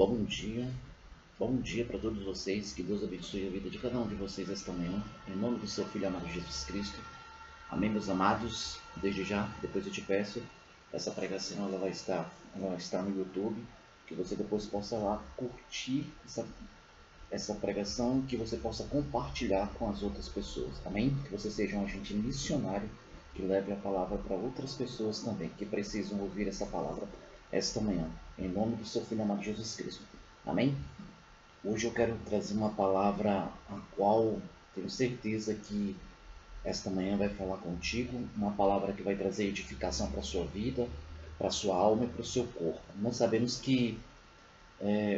Bom dia para todos vocês, que Deus abençoe a vida de cada um de vocês esta manhã, em nome do seu Filho amado Jesus Cristo. Amém, meus amados. Desde já, depois eu te peço, essa pregação ela vai estar no YouTube, que você depois possa lá curtir essa pregação, que você possa compartilhar com as outras pessoas, amém? Que você seja um agente missionário que leve a palavra para outras pessoas também, que precisam ouvir essa palavra esta manhã, em nome do seu Filho amado Jesus Cristo, amém? Hoje eu quero trazer uma palavra a qual tenho certeza que esta manhã vai falar contigo, uma palavra que vai trazer edificação para a sua vida, para a sua alma e para o seu corpo. Nós sabemos que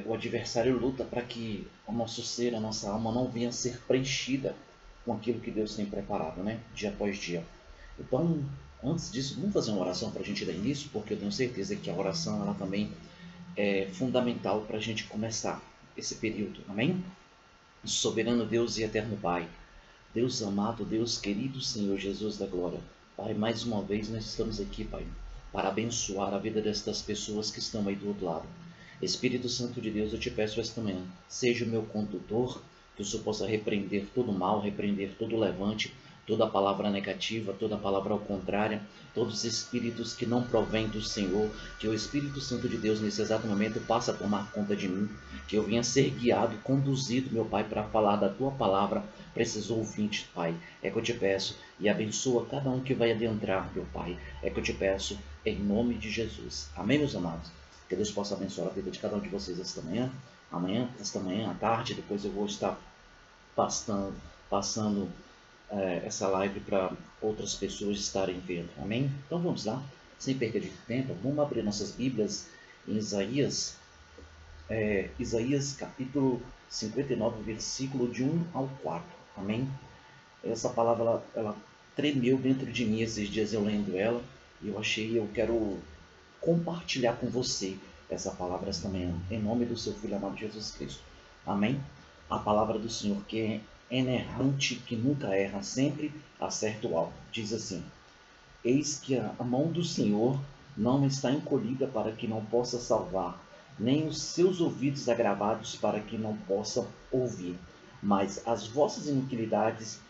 o adversário luta para que o nosso ser, a nossa alma não venha a ser preenchida com aquilo que Deus tem preparado, né? Dia após dia. Então, antes disso, vamos fazer uma oração para a gente dar início, porque eu tenho certeza que a oração ela também é fundamental para a gente começar esse período, amém? Soberano Deus e eterno Pai, Deus amado, Deus querido, Senhor Jesus da glória, Pai, mais uma vez nós estamos aqui, Pai, para abençoar a vida destas pessoas que estão aí do outro lado. Espírito Santo de Deus, eu te peço esta manhã, seja o meu condutor, que o Senhor possa repreender todo o mal, repreender todo o levante, toda a palavra negativa, toda a palavra ao contrário, todos os espíritos que não provêm do Senhor, que o Espírito Santo de Deus nesse exato momento passe a tomar conta de mim, que eu venha ser guiado, conduzido, meu Pai, para falar da Tua palavra para esses ouvintes, Pai. É que eu te peço e abençoa cada um que vai adentrar, meu Pai. É que eu te peço em nome de Jesus. Amém, meus amados? Que Deus possa abençoar a vida de cada um de vocês esta manhã, à tarde, depois eu vou estar passando essa live para outras pessoas estarem vendo, amém? Então vamos lá, sem perda de tempo, vamos abrir nossas Bíblias em Isaías capítulo 59, versículo de 1 ao 4, amém? Essa palavra ela tremeu dentro de mim esses dias eu lendo ela, e eu quero compartilhar com você essa palavra esta manhã, em nome do seu Filho amado Jesus Cristo. Amém? A palavra do Senhor que é inerrante, que nunca erra, sempre acerta o alvo. Diz assim: eis que a mão do Senhor não está encolhida para que não possa salvar, nem os seus ouvidos agravados para que não possa ouvir. Mas as vossas iniquidades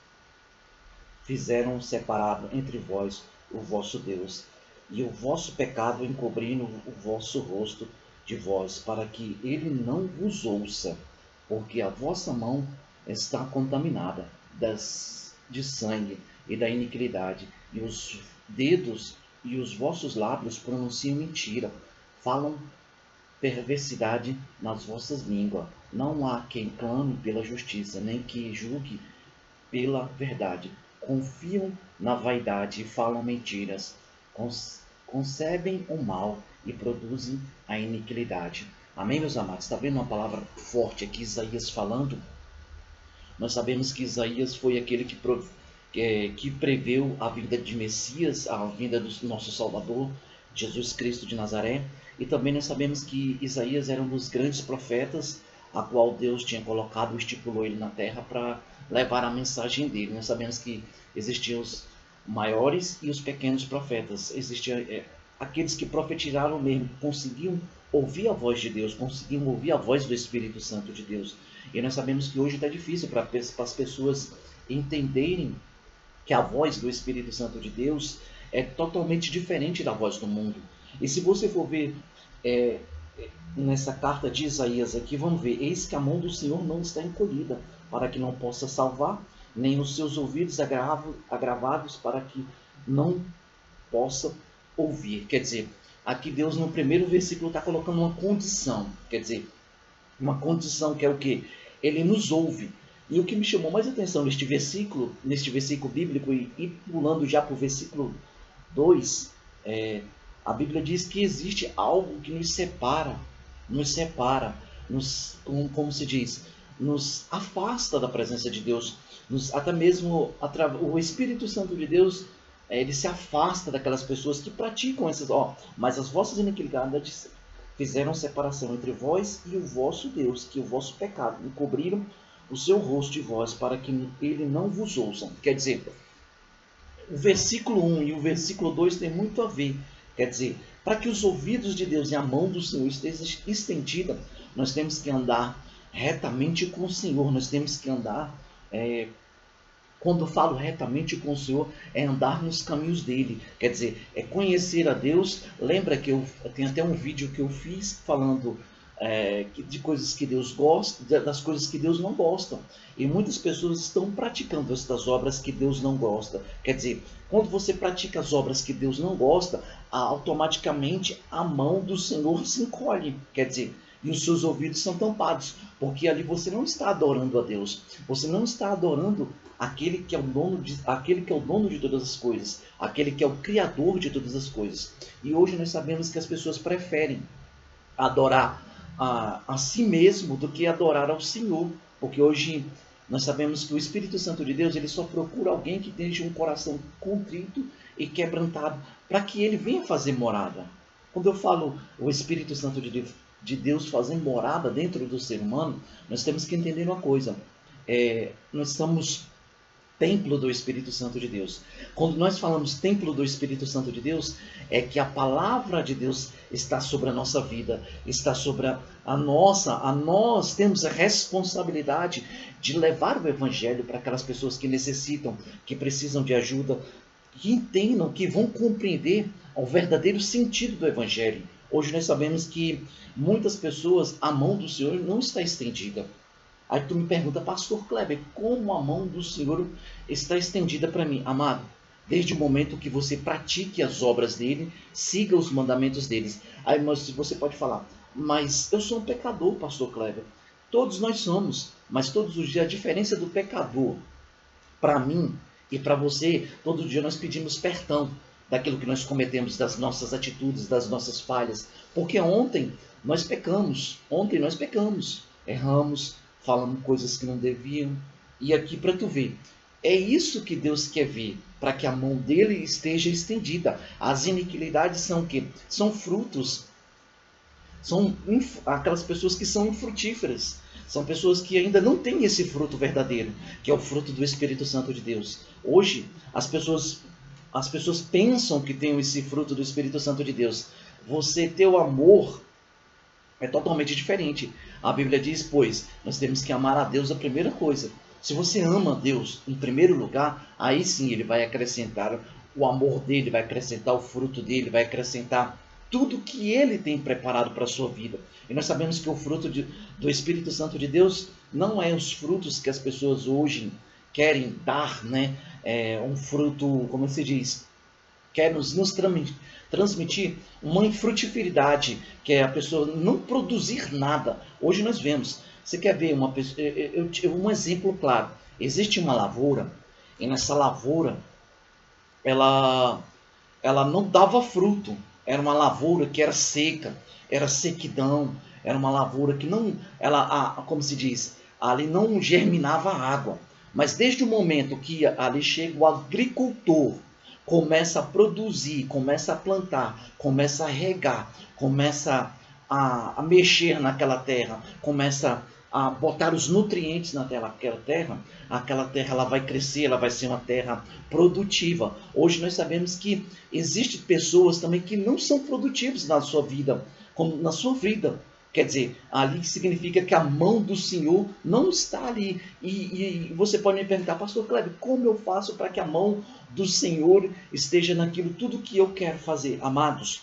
fizeram separado entre vós o vosso Deus, e o vosso pecado encobrindo o vosso rosto de vós, para que ele não vos ouça, porque a vossa mão está contaminada de sangue e da iniquidade, e os dedos e os vossos lábios pronunciam mentira, falam perversidade nas vossas línguas. Não há quem clame pela justiça, nem que julgue pela verdade. Confiam na vaidade e falam mentiras, concebem o mal e produzem a iniquidade. Amém, meus amados? Está vendo uma palavra forte aqui, Isaías falando? Nós sabemos que Isaías foi aquele que preveu a vinda de Messias, a vinda do nosso Salvador, Jesus Cristo de Nazaré. E também nós sabemos que Isaías era um dos grandes profetas, a qual Deus tinha colocado, estipulou ele na terra para levar a mensagem dele. Nós sabemos que existiam os maiores e os pequenos profetas. Existiam aqueles que profetizaram mesmo, conseguiam ouvir a voz de Deus, conseguiam ouvir a voz do Espírito Santo de Deus. E nós sabemos que hoje está difícil para as pessoas entenderem que a voz do Espírito Santo de Deus é totalmente diferente da voz do mundo. E se você for ver nessa carta de Isaías aqui, vamos ver: eis que a mão do Senhor não está encolhida, para que não possa salvar, nem os seus ouvidos agravados, para que não possa ouvir. Quer dizer, aqui Deus no primeiro versículo está colocando uma condição, quer dizer, uma condição que é o quê? Ele nos ouve. E o que me chamou mais atenção neste versículo bíblico, e pulando já para o versículo 2, a Bíblia diz que existe algo que nos separa, como se diz, nos afasta da presença de Deus, até mesmo o Espírito Santo de Deus, ele se afasta daquelas pessoas que praticam essas, mas as vossas iniquidades fizeram separação entre vós e o vosso Deus, que o vosso pecado encobriram o seu rosto de vós, para que ele não vos ouça. Quer dizer, o versículo 1 e o versículo 2 tem muito a ver. Quer dizer, Para que os ouvidos de Deus e a mão do Senhor estejam estendida, nós temos que andar retamente com o Senhor, nós temos que andar, quando eu falo retamente com o Senhor, é andar nos caminhos dele, quer dizer, é conhecer a Deus. Lembra que eu tenho até um vídeo que eu fiz falando de coisas que Deus gosta, das coisas que Deus não gosta. E muitas pessoas estão praticando estas obras que Deus não gosta. Quer dizer, quando você pratica as obras que Deus não gosta, automaticamente a mão do Senhor se encolhe. Quer dizer, e os seus ouvidos são tampados, porque ali você não está adorando a Deus. Você não está adorando aquele que é o dono de todas as coisas, aquele que é o criador de todas as coisas. E hoje nós sabemos que as pessoas preferem adorar a si mesmo do que adorar ao Senhor, porque hoje nós sabemos que o Espírito Santo de Deus, ele só procura alguém que tenha um coração contrito e quebrantado, para que ele venha fazer morada. Quando eu falo o Espírito Santo de Deus fazer morada dentro do ser humano, nós temos que entender uma coisa. Nós somos templo do Espírito Santo de Deus. Quando nós falamos templo do Espírito Santo de Deus, é que a palavra de Deus está sobre a nossa vida, está sobre nós temos a responsabilidade de levar o Evangelho para aquelas pessoas que necessitam, que precisam de ajuda, que entendam, que vão compreender o verdadeiro sentido do Evangelho. Hoje nós sabemos que muitas pessoas, a mão do Senhor não está estendida. Aí tu me pergunta, pastor Kleber, como a mão do Senhor está estendida para mim? Amado, desde o momento que você pratique as obras dele, siga os mandamentos deles. Aí você pode falar, mas eu sou um pecador, pastor Kleber. Todos nós somos, mas todos os dias a diferença do pecador para mim e para você, todo dia nós pedimos perdão daquilo que nós cometemos, das nossas atitudes, das nossas falhas. Porque ontem nós pecamos, erramos, falamos coisas que não deviam. E aqui para tu ver, é isso que Deus quer ver, para que a mão dele esteja estendida. As iniquidades são o quê? São frutos. São aquelas pessoas que são infrutíferas. São pessoas que ainda não têm esse fruto verdadeiro, que é o fruto do Espírito Santo de Deus. Hoje, as pessoas pensam que tem esse fruto do Espírito Santo de Deus. Você ter o amor é totalmente diferente. A Bíblia diz, pois, nós temos que amar a Deus a primeira coisa. Se você ama a Deus em primeiro lugar, aí sim ele vai acrescentar o amor dele, vai acrescentar o fruto dele, vai acrescentar tudo que ele tem preparado para a sua vida. E nós sabemos que o fruto do Espírito Santo de Deus não é os frutos que as pessoas hoje querem dar, né? Um fruto, como se diz, quer nos transmitir uma infrutividade, que é a pessoa não produzir nada. Hoje nós vemos, você quer ver um exemplo claro, existe uma lavoura, e nessa lavoura, ela não dava fruto, era uma lavoura que era seca, era sequidão, era uma lavoura que não, como se diz, ali não germinava água. Mas desde o momento que ali chega o agricultor, começa a produzir, começa a plantar, começa a regar, começa a mexer naquela terra, começa a botar os nutrientes naquela terra, aquela terra ela vai crescer, ela vai ser uma terra produtiva. Hoje nós sabemos que existem pessoas também que não são produtivas na sua vida, como na sua vida. Quer dizer, ali significa que a mão do Senhor não está ali. E você pode me perguntar, pastor Kleber, como eu faço para que a mão do Senhor esteja naquilo tudo que eu quero fazer? Amados,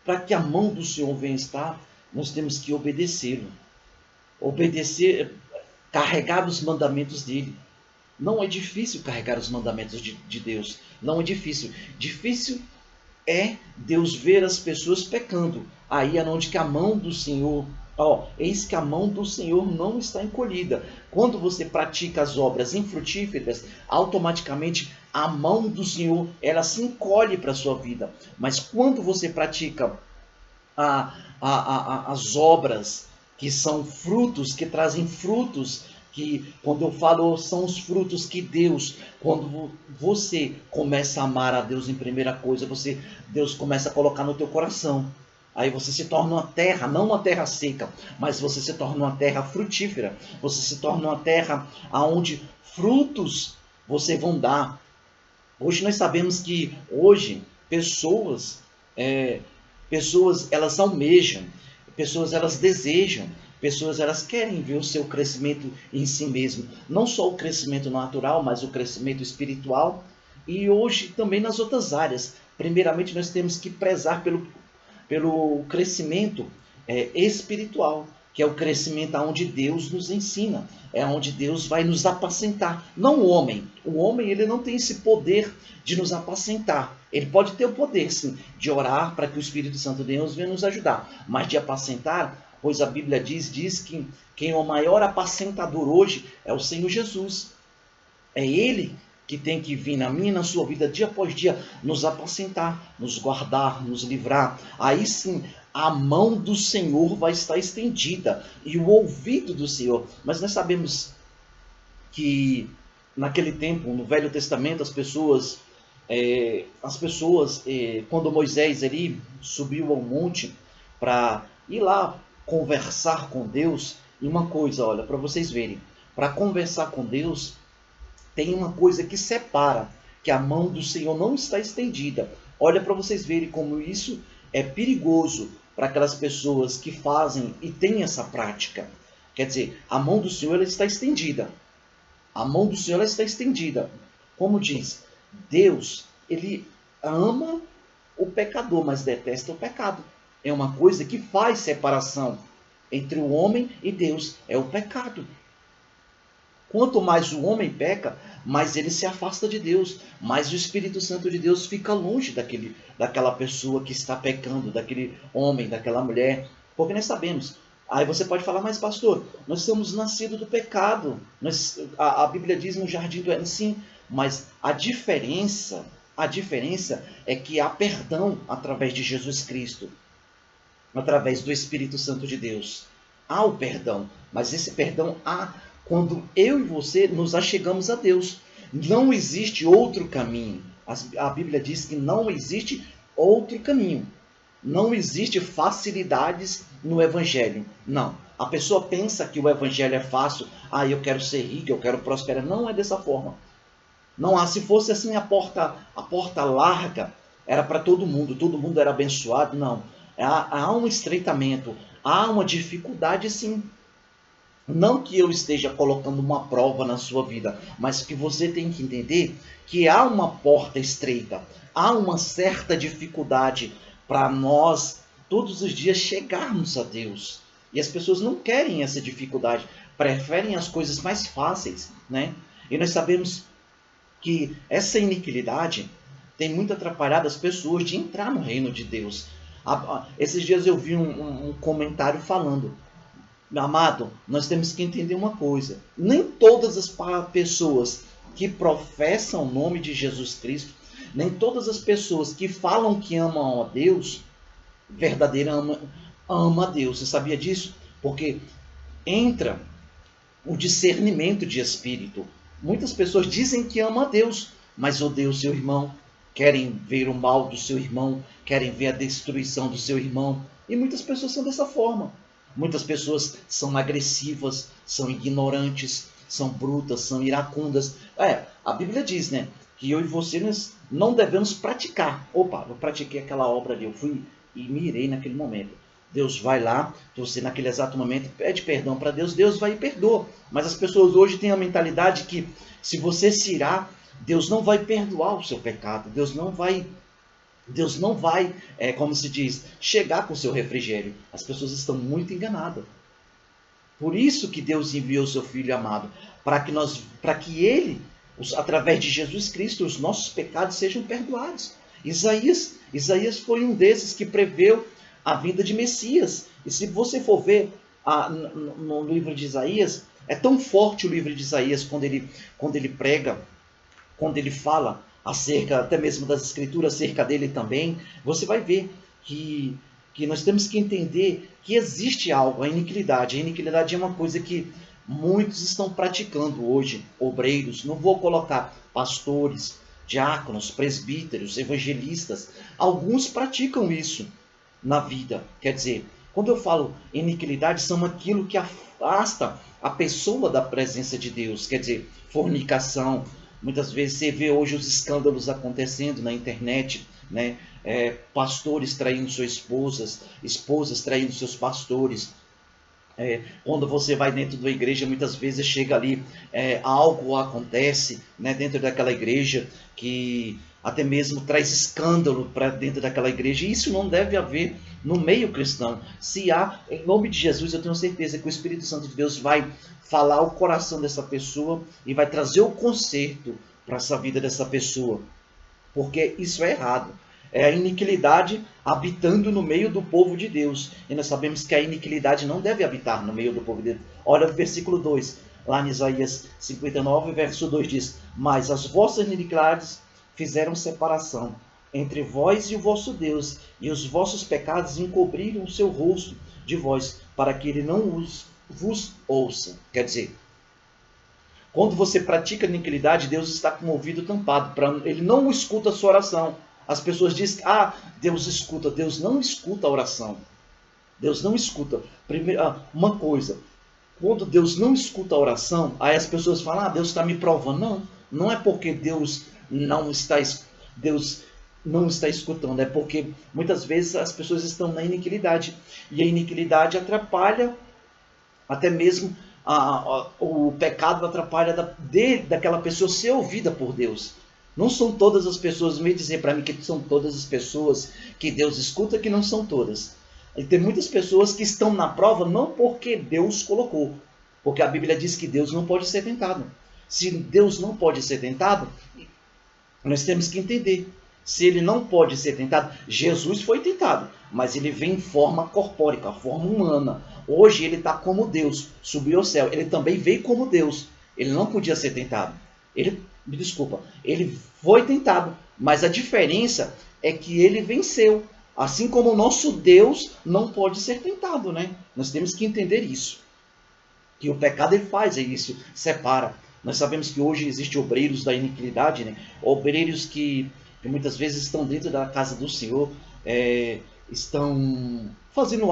para que a mão do Senhor venha estar, nós temos que obedecê-lo. Obedecer, carregar os mandamentos dele. Não é difícil carregar os mandamentos de Deus. Não é difícil. Difícil é Deus ver as pessoas pecando. Aí é onde que a mão do Senhor, eis que a mão do Senhor não está encolhida. Quando você pratica as obras infrutíferas, automaticamente a mão do Senhor ela se encolhe para a sua vida. Mas quando você pratica as obras que são frutos, que trazem frutos, que quando eu falo são os frutos que Deus, quando você começa a amar a Deus em primeira coisa, Deus começa a colocar no teu coração. Aí você se torna uma terra, não uma terra seca, mas você se torna uma terra frutífera. Você se torna uma terra onde frutos você vão dar. Hoje nós sabemos que hoje pessoas, pessoas elas almejam, pessoas elas desejam, pessoas elas querem ver o seu crescimento em si mesmo. Não só o crescimento natural, mas o crescimento espiritual. E hoje também nas outras áreas. Primeiramente nós temos que prezar pelo crescimento espiritual, que é o crescimento aonde Deus nos ensina, é onde Deus vai nos apacentar, não o homem. O homem ele não tem esse poder de nos apacentar. Ele pode ter o poder, sim, de orar para que o Espírito Santo de Deus venha nos ajudar, mas de apacentar, pois a Bíblia diz que quem é o maior apacentador hoje é o Senhor Jesus. É Ele que tem que vir na minha e na sua vida, dia após dia, nos apacentar, nos guardar, nos livrar. Aí sim, a mão do Senhor vai estar estendida e o ouvido do Senhor. Mas nós sabemos que naquele tempo, no Velho Testamento, as pessoas, quando Moisés ali subiu ao monte para ir lá conversar com Deus, e uma coisa, olha, para vocês verem, para conversar com Deus, tem uma coisa que separa, que a mão do Senhor não está estendida. Olha para vocês verem como isso é perigoso para aquelas pessoas que fazem e têm essa prática. Quer dizer, a mão do Senhor ela está estendida. A mão do Senhor ela está estendida. Como diz, Deus, ele ama o pecador, mas detesta o pecado. É uma coisa que faz separação entre o homem e Deus. É o pecado. Quanto mais o homem peca, mais ele se afasta de Deus, mais o Espírito Santo de Deus fica longe daquela pessoa que está pecando, daquele homem, daquela mulher. Porque nós sabemos. Aí você pode falar, mas pastor, nós somos nascidos do pecado. A Bíblia diz no jardim do Éden, sim, mas a diferença é que há perdão através de Jesus Cristo, através do Espírito Santo de Deus. Há o perdão, mas esse perdão há quando eu e você nos achegamos a Deus. Não existe outro caminho. A Bíblia diz que não existe outro caminho. Não existe facilidades no Evangelho. Não. A pessoa pensa que o Evangelho é fácil. Ah, eu quero ser rico, eu quero prosperar. Não é dessa forma. Não há. Se fosse assim a porta larga, era para todo mundo era abençoado. Não. Há um estreitamento, há uma dificuldade sim. Não que eu esteja colocando uma prova na sua vida, mas que você tem que entender que há uma porta estreita, há uma certa dificuldade para nós todos os dias chegarmos a Deus. E as pessoas não querem essa dificuldade, preferem as coisas mais fáceis, né? E nós sabemos que essa iniquidade tem muito atrapalhado as pessoas de entrar no reino de Deus. Esses dias eu vi um comentário falando: meu amado, nós temos que entender uma coisa. Nem todas as pessoas que professam o nome de Jesus Cristo, nem todas as pessoas que falam que amam a Deus, verdadeiramente amam a Deus. Você sabia disso? Porque entra o discernimento de espírito. Muitas pessoas dizem que amam a Deus, mas odeiam o seu irmão, querem ver o mal do seu irmão, querem ver a destruição do seu irmão. E muitas pessoas são dessa forma. Muitas pessoas são agressivas, são ignorantes, são brutas, são iracundas. A Bíblia diz, né, que eu e você nós não devemos praticar. Opa, eu pratiquei aquela obra ali, eu fui e me irei naquele momento. Deus vai lá, você naquele exato momento pede perdão para Deus, Deus vai e perdoa. Mas as pessoas hoje têm a mentalidade que se você se irar, Deus não vai perdoar o seu pecado, Deus não vai, como se diz, chegar com o seu refrigério. As pessoas estão muito enganadas. Por isso que Deus enviou o seu Filho amado, para que Ele, através de Jesus Cristo, os nossos pecados sejam perdoados. Isaías foi um desses que preveu a vinda de Messias. E se você for ver no livro de Isaías, é tão forte o livro de Isaías quando ele prega, quando ele fala acerca até mesmo das escrituras, acerca dele também, você vai ver que nós temos que entender que existe algo, a iniquidade. A iniquidade é uma coisa que muitos estão praticando hoje, obreiros, não vou colocar pastores, diáconos, presbíteros, evangelistas, alguns praticam isso na vida. Quer dizer, quando eu falo iniquidade, são aquilo que afasta a pessoa da presença de Deus, quer dizer, fornicação. Muitas vezes você vê hoje os escândalos acontecendo na internet, né? Pastores traindo suas esposas, esposas traindo seus pastores. Quando você vai dentro da igreja, muitas vezes chega ali, algo acontece, né, dentro daquela igreja que até mesmo traz escândalo para dentro daquela igreja. E isso não deve haver no meio cristão. Se há, em nome de Jesus, eu tenho certeza que o Espírito Santo de Deus vai falar o coração dessa pessoa e vai trazer o conserto para essa vida dessa pessoa, porque isso é errado. É a iniquidade habitando no meio do povo de Deus. E nós sabemos que a iniquidade não deve habitar no meio do povo de Deus. Olha o versículo 2, lá em Isaías 59, verso 2 diz: mas as vossas iniquidades fizeram separação entre vós e o vosso Deus, e os vossos pecados encobriram o seu rosto de vós, para que ele não vos ouça. Quer dizer, quando você pratica iniquidade, Deus está com o ouvido tampado, ele não escuta a sua oração. As pessoas dizem, Deus escuta. Deus não escuta a oração. Deus não escuta. Uma coisa, quando Deus não escuta a oração, aí as pessoas falam, Deus está me provando. Não, não é porque Deus não está escutando, é porque muitas vezes as pessoas estão na iniquidade. E a iniquidade atrapalha até mesmo o pecado atrapalha daquela pessoa ser ouvida por Deus. Não são todas as pessoas, me dizer para mim que são todas as pessoas que Deus escuta, que não são todas. E tem muitas pessoas que estão na prova não porque Deus colocou, porque a Bíblia diz que Deus não pode ser tentado. Se Deus não pode ser tentado, nós temos que entender. Se ele não pode ser tentado, Jesus foi tentado, mas ele vem em forma corpórica, forma humana. Hoje ele está como Deus, subiu ao céu. Ele também veio como Deus. Ele não podia ser tentado. Ele foi tentado, mas a diferença é que ele venceu. Assim como o nosso Deus não pode ser tentado, né? Nós temos que entender isso. Que o pecado ele faz isso, separa. Nós sabemos que hoje existem obreiros da iniquidade, né? Obreiros que muitas vezes estão dentro da casa do Senhor, estão fazendo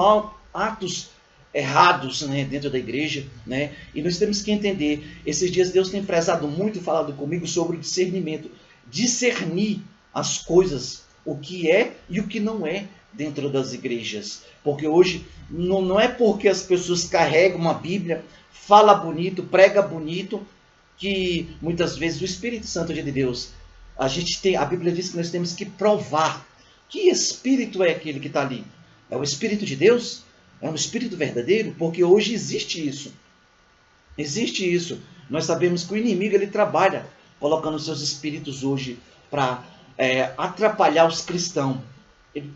atos errados, né, dentro da igreja, né? E nós temos que entender, esses dias Deus tem prezado muito, falado comigo sobre o discernimento, discernir as coisas, o que é e o que não é dentro das igrejas, porque hoje não é porque as pessoas carregam uma Bíblia, fala bonito, prega bonito, que muitas vezes o Espírito Santo de Deus, a Bíblia diz que nós temos que provar que espírito é aquele que está ali. É o Espírito de Deus? É um Espírito verdadeiro? Porque hoje existe isso. Existe isso. Nós sabemos que o inimigo ele trabalha colocando seus espíritos hoje para atrapalhar os cristãos. Ele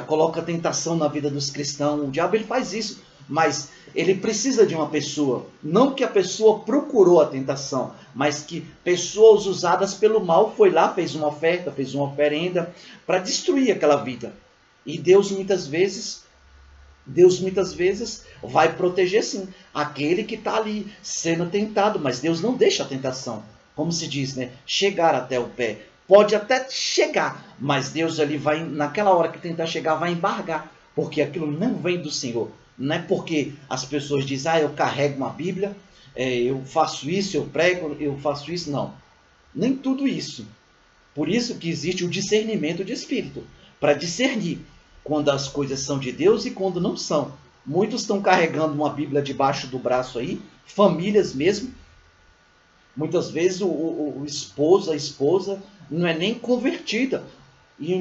coloca tentação na vida dos cristãos. O diabo ele faz isso. Mas ele precisa de uma pessoa. Não que a pessoa procurou a tentação, mas que pessoas usadas pelo mal foi lá, fez uma oferta, fez uma oferenda para destruir aquela vida. E Deus muitas vezes vai proteger sim aquele que está ali sendo tentado, mas Deus não deixa a tentação, como se diz, né? Chegar até o pé. Pode até chegar, mas Deus ali vai, naquela hora que tentar chegar, vai embargar, porque aquilo não vem do Senhor. Não é porque as pessoas dizem, eu carrego uma Bíblia, eu faço isso, eu prego, eu faço isso. Não, nem tudo isso. Por isso que existe o discernimento de espírito, para discernir quando as coisas são de Deus e quando não são. Muitos estão carregando uma Bíblia debaixo do braço aí, famílias mesmo. Muitas vezes o esposo, a esposa, não é nem convertida. E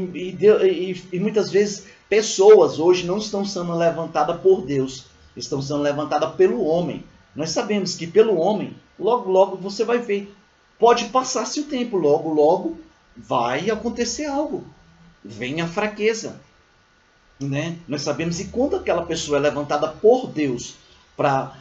muitas vezes pessoas hoje não estão sendo levantadas por Deus, estão sendo levantadas pelo homem. Nós sabemos que pelo homem, logo logo você vai ver, pode passar-se o tempo, logo logo vai acontecer algo, vem a fraqueza, né? Nós sabemos, e quando aquela pessoa é levantada por Deus para,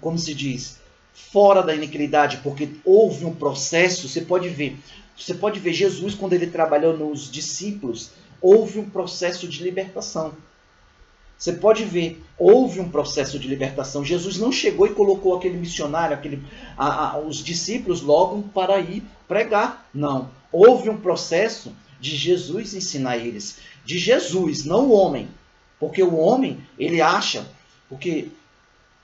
como se diz, fora da iniquidade, porque houve um processo, você pode ver Jesus quando ele trabalhou nos discípulos, houve um processo de libertação. Você pode ver, houve um processo de libertação. Jesus não chegou e colocou aquele missionário, os discípulos logo para ir pregar. Não, houve um processo de Jesus ensinar eles. De Jesus, não o homem. Porque o homem, ele acha, porque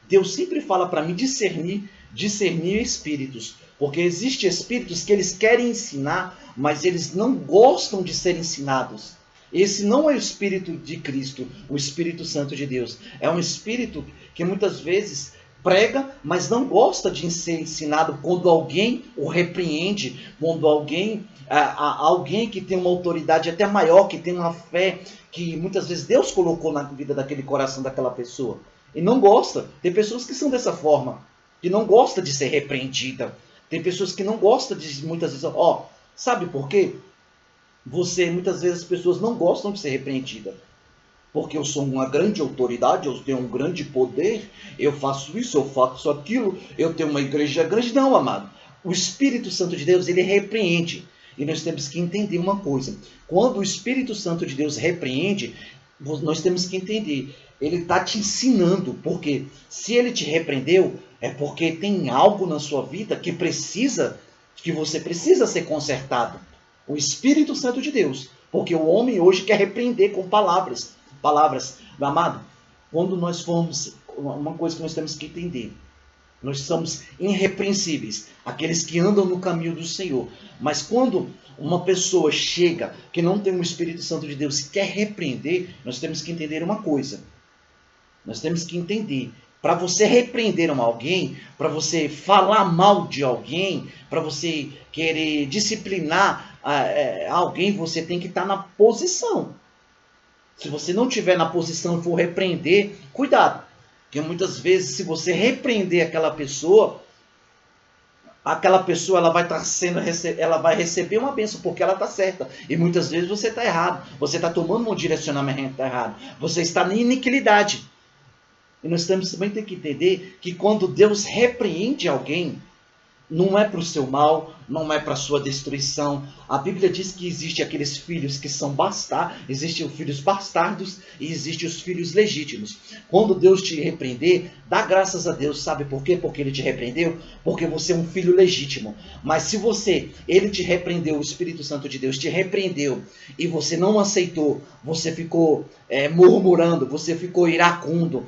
Deus sempre fala para mim discernir discernir espíritos. Porque existem espíritos que eles querem ensinar, mas eles não gostam de ser ensinados. Esse não é o Espírito de Cristo, o Espírito Santo de Deus. É um espírito que muitas vezes prega, mas não gosta de ser ensinado quando alguém o repreende, quando alguém que tem uma autoridade até maior, que tem uma fé que muitas vezes Deus colocou na vida daquele coração daquela pessoa. E não gosta. Tem pessoas que são dessa forma, que não gostam de ser repreendida. Tem pessoas que não gostam de, muitas vezes, sabe por quê? Muitas vezes as pessoas não gostam de ser repreendidas. Porque eu sou uma grande autoridade, eu tenho um grande poder, eu faço isso, eu faço aquilo, eu tenho uma igreja grande. Não, amado. O Espírito Santo de Deus, ele repreende. E nós temos que entender uma coisa. Quando o Espírito Santo de Deus repreende, nós temos que entender. Ele está te ensinando. Porque se ele te repreendeu, é porque tem algo na sua vida que você precisa ser consertado. O Espírito Santo de Deus. Porque o homem hoje quer repreender com palavras. Amado, quando nós formos, uma coisa que nós temos que entender, nós somos irrepreensíveis, aqueles que andam no caminho do Senhor. Mas quando uma pessoa chega, que não tem o Espírito Santo de Deus e quer repreender, nós temos que entender uma coisa. Nós temos que entender, para você repreender alguém, para você falar mal de alguém, para você querer disciplinar alguém, você tem que estar na posição. Se você não estiver na posição e for repreender, cuidado. Porque muitas vezes, se você repreender aquela pessoa ela vai ela vai receber uma bênção porque ela está certa. E muitas vezes você está errado. Você está tomando um direcionamento errado. Você está na iniquidade. E nós também temos que entender que quando Deus repreende alguém, não é para o seu mal, não é para a sua destruição. A Bíblia diz que existe aqueles filhos que são bastardos, existem os filhos bastardos e existem os filhos legítimos. Quando Deus te repreender, dá graças a Deus. Sabe por quê? Porque Ele te repreendeu? Porque você é um filho legítimo. Mas se Ele te repreendeu, o Espírito Santo de Deus te repreendeu e você não aceitou, você ficou murmurando, você ficou iracundo,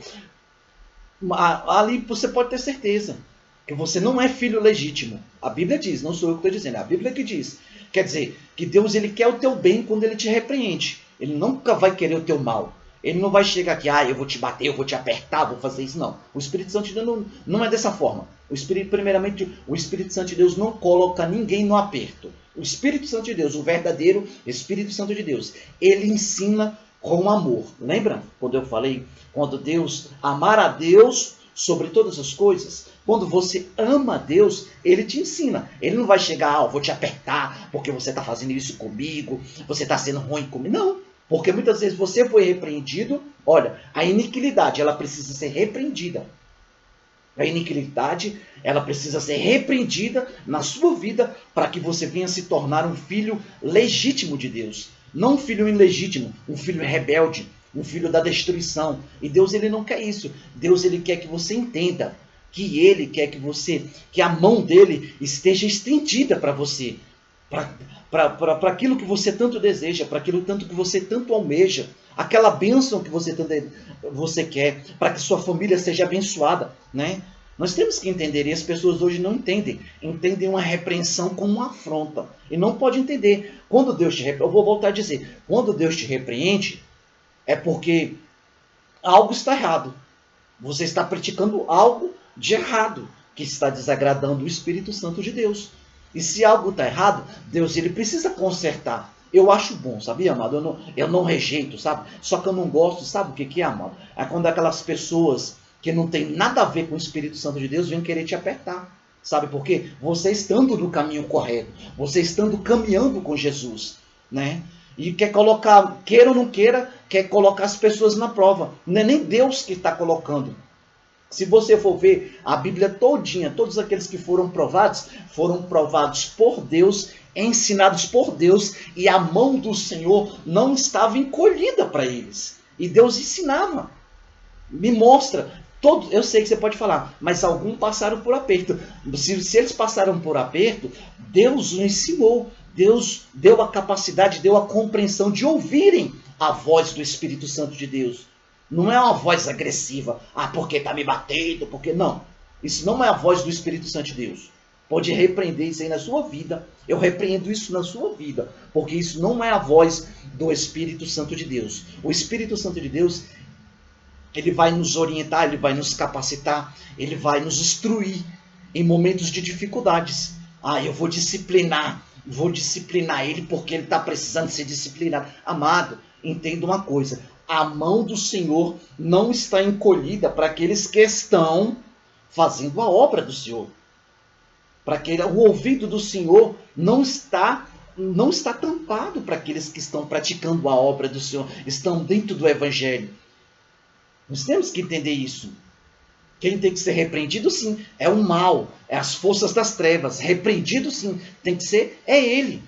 ali você pode ter certeza que você não é filho legítimo. A Bíblia diz, não sou eu que estou dizendo, é a Bíblia que diz. Quer dizer, que Deus ele quer o teu bem quando Ele te repreende. Ele nunca vai querer o teu mal. Ele não vai chegar aqui, eu vou te bater, eu vou te apertar, vou fazer isso. Não. O Espírito Santo de Deus não é dessa forma. Primeiramente, o Espírito Santo de Deus não coloca ninguém no aperto. O Espírito Santo de Deus, o verdadeiro Espírito Santo de Deus, ele ensina com amor. Lembra quando eu falei? Quando amar a Deus sobre todas as coisas. Quando você ama a Deus, Ele te ensina. Ele não vai chegar, vou te apertar, porque você está fazendo isso comigo, você está sendo ruim comigo. Não, porque muitas vezes você foi repreendido. Olha, a iniquidade, ela precisa ser repreendida. A iniquidade, ela precisa ser repreendida na sua vida para que você venha se tornar um filho legítimo de Deus. Não um filho ilegítimo, um filho rebelde, um filho da destruição. E Deus ele não quer isso. Deus ele quer que você entenda que Ele quer que a mão dele esteja estendida para você, para aquilo que você tanto deseja, para aquilo tanto que você tanto almeja, aquela bênção que você quer, para que sua família seja abençoada, né? Nós temos que entender, e as pessoas hoje não entendem uma repreensão como uma afronta, e não pode entender. Quando Deus te repreende, eu vou voltar a dizer, quando Deus te repreende, é porque algo está errado, você está praticando algo de errado, que está desagradando o Espírito Santo de Deus. E se algo está errado, Deus ele precisa consertar. Eu acho bom, sabia, amado? Eu não rejeito, sabe? Só que eu não gosto, sabe o que é, amado? É quando aquelas pessoas que não tem nada a ver com o Espírito Santo de Deus vêm querer te apertar. Sabe por quê? Você estando no caminho correto, você estando caminhando com Jesus, né? E quer colocar, queira ou não queira, quer colocar as pessoas na prova. Não é nem Deus que está colocando. Se você for ver a Bíblia todinha, todos aqueles que foram provados por Deus, ensinados por Deus, e a mão do Senhor não estava encolhida para eles. E Deus ensinava. Me mostra. Eu sei que você pode falar, mas alguns passaram por aperto. Se eles passaram por aperto, Deus os ensinou. Deus deu a capacidade, deu a compreensão de ouvirem a voz do Espírito Santo de Deus. Não é uma voz agressiva. Porque está me batendo, porque não. Isso não é a voz do Espírito Santo de Deus. Pode repreender isso aí na sua vida. Eu repreendo isso na sua vida. Porque isso não é a voz do Espírito Santo de Deus. O Espírito Santo de Deus, ele vai nos orientar, ele vai nos capacitar, ele vai nos instruir em momentos de dificuldades. Eu vou disciplinar ele porque ele está precisando ser disciplinado. Amado, entenda uma coisa. A mão do Senhor não está encolhida para aqueles que estão fazendo a obra do Senhor. O ouvido do Senhor não está tampado para aqueles que estão praticando a obra do Senhor, estão dentro do Evangelho. Nós temos que entender isso. Quem tem que ser repreendido, sim, é o mal, é as forças das trevas. Repreendido, sim, tem que ser, é ele.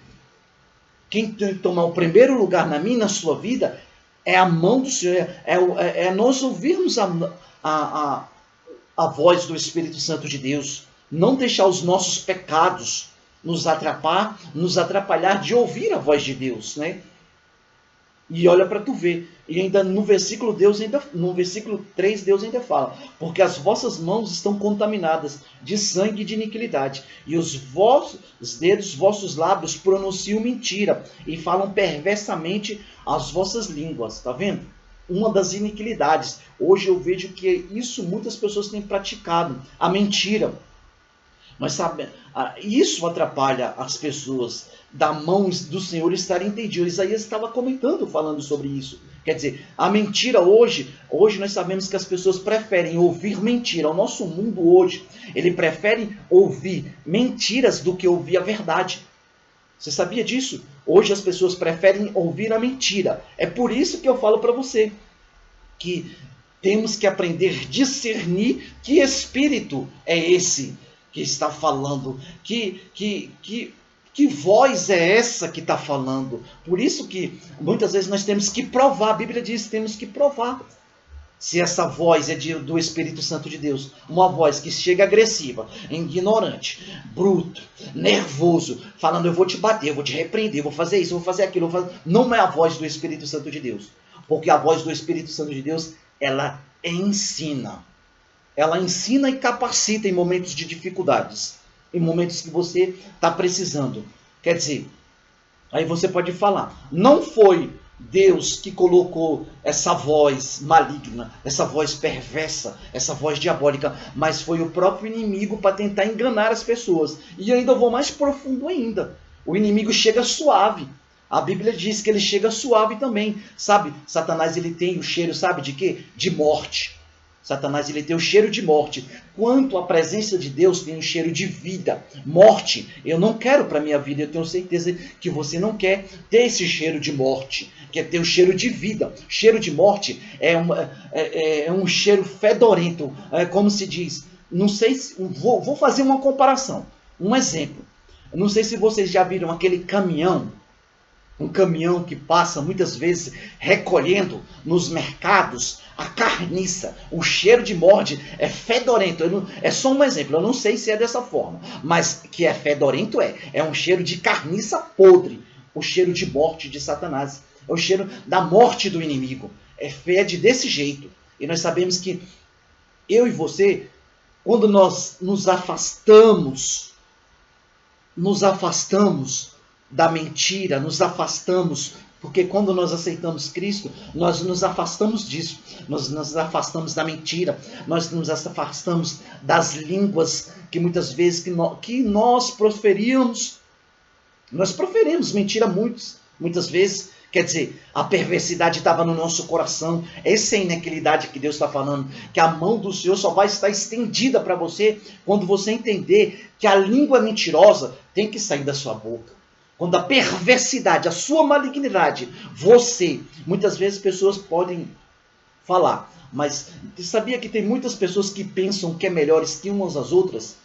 Quem tem que tomar o primeiro lugar na minha e na sua vida é a mão do Senhor, é nós ouvirmos a voz do Espírito Santo de Deus. Não deixar os nossos pecados nos atrapalhar de ouvir a voz de Deus, né? E olha para tu ver. E ainda no versículo 3, Deus ainda fala: porque as vossas mãos estão contaminadas de sangue e de iniquidade, e os vossos dedos, vossos lábios pronunciam mentira, e falam perversamente as vossas línguas. Tá vendo? Uma das iniquidades. Hoje eu vejo que isso muitas pessoas têm praticado, a mentira. Mas sabe, isso atrapalha as pessoas da mão do Senhor estarem entendidas. Isaías estava comentando, falando sobre isso. Quer dizer, a mentira hoje nós sabemos que as pessoas preferem ouvir mentira. O nosso mundo hoje, ele prefere ouvir mentiras do que ouvir a verdade. Você sabia disso? Hoje as pessoas preferem ouvir a mentira. É por isso que eu falo para você que temos que aprender a discernir que espírito é esse que está falando, que voz é essa que está falando. Por isso que muitas vezes nós temos que provar, a Bíblia diz que temos que provar se essa voz é do Espírito Santo de Deus. Uma voz que chega agressiva, ignorante, bruto, nervoso, falando: eu vou te bater, eu vou te repreender, eu vou fazer isso, eu vou fazer aquilo. Não é a voz do Espírito Santo de Deus. Porque a voz do Espírito Santo de Deus, ela ensina. Ela ensina e capacita em momentos de dificuldades, em momentos que você está precisando. Quer dizer, aí você pode falar: não foi Deus que colocou essa voz maligna, essa voz perversa, essa voz diabólica, mas foi o próprio inimigo para tentar enganar as pessoas. E ainda vou mais profundo ainda. O inimigo chega suave. A Bíblia diz que ele chega suave também. Sabe, Satanás, ele tem o cheiro, sabe de quê? De morte. Satanás, ele tem o cheiro de morte. Quanto a presença de Deus tem o cheiro de vida, morte. Eu não quero para a minha vida, eu tenho certeza que você não quer ter esse cheiro de morte, quer ter o cheiro de vida. Cheiro de morte é um cheiro fedorento, como se diz. Não sei se, vou fazer uma comparação, um exemplo. Não sei se vocês já viram aquele caminhão, um caminhão que passa muitas vezes recolhendo nos mercados a carniça. O cheiro de morte é fedorento. É só um exemplo, eu não sei se é dessa forma, mas que é fedorento é um cheiro de carniça podre. O cheiro de morte de Satanás, é o cheiro da morte do inimigo. Fede desse jeito. E nós sabemos que eu e você, quando nós nos afastamos da mentira, nos afastamos, porque quando nós aceitamos Cristo, nós nos afastamos disso, nós nos afastamos da mentira, nós nos afastamos das línguas que muitas vezes que nós proferimos. Nós proferimos mentira muitas vezes. Quer dizer, a perversidade estava no nosso coração. Essa é a inequidade que Deus está falando. Que a mão do Senhor só vai estar estendida para você quando você entender que a língua mentirosa tem que sair da sua boca. Quando a perversidade, a sua malignidade, muitas vezes pessoas podem falar, mas sabia que tem muitas pessoas que pensam que é melhores que umas às outras?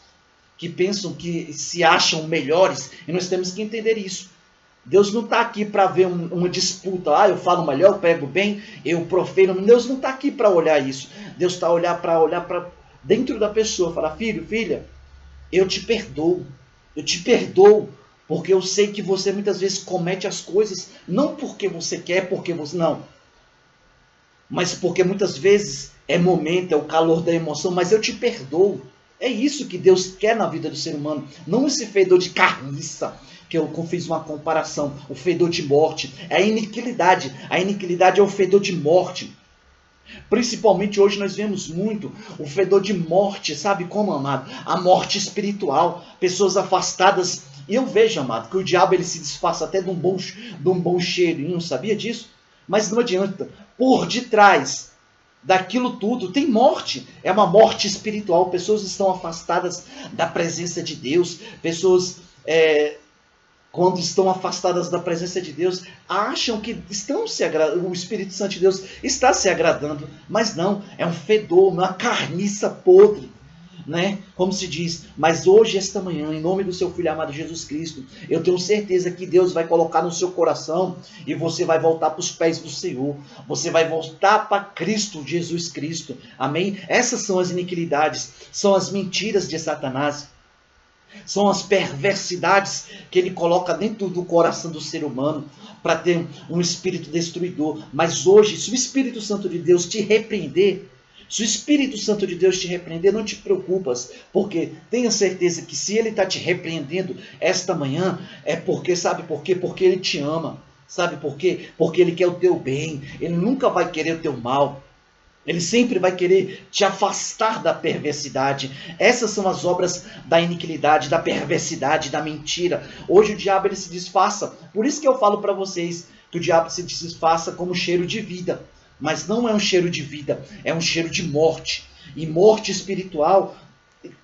Que pensam que se acham melhores, e nós temos que entender isso. Deus não está aqui para ver uma disputa. Eu falo melhor, eu prego bem, eu profero. Deus não está aqui para olhar isso. Deus está para olhar para dentro da pessoa, falar: filho, filha, eu te perdoo, porque eu sei que você muitas vezes comete as coisas não porque você quer, não, mas porque muitas vezes é momento, é o calor da emoção, mas eu te perdoo. É isso que Deus quer na vida do ser humano. Não esse fedor de carniça, que eu fiz uma comparação. O fedor de morte. É a iniquidade. A iniquidade é o fedor de morte. Principalmente hoje nós vemos muito o fedor de morte. Sabe como, amado? A morte espiritual. Pessoas afastadas. E eu vejo, amado, que o diabo ele se disfarça até de um bom cheirinho. Sabia disso? Mas não adianta. Por detrás daquilo tudo tem morte, é uma morte espiritual. Pessoas estão afastadas da presença de Deus. Pessoas, quando estão afastadas da presença de Deus, acham que o Espírito Santo de Deus está se agradando, mas não, é um fedor, uma carniça podre, né? Como se diz. Mas hoje, esta manhã, em nome do seu Filho amado Jesus Cristo, eu tenho certeza que Deus vai colocar no seu coração e você vai voltar para os pés do Senhor. Você vai voltar para Cristo, Jesus Cristo. Amém? Essas são as iniquidades, são as mentiras de Satanás. São as perversidades que ele coloca dentro do coração do ser humano para ter um espírito destruidor. Mas hoje, se o Espírito Santo de Deus te repreender, se o Espírito Santo de Deus te repreender, não te preocupas, porque tenha certeza que se ele está te repreendendo esta manhã, é porque, sabe por quê? Porque ele te ama. Sabe por quê? Porque ele quer o teu bem, ele nunca vai querer o teu mal. Ele sempre vai querer te afastar da perversidade. Essas são as obras da iniquidade, da perversidade, da mentira. Hoje o diabo ele se disfarça. Por isso que eu falo para vocês que o diabo se disfarça como cheiro de vida. Mas não é um cheiro de vida, é um cheiro de morte. E morte espiritual,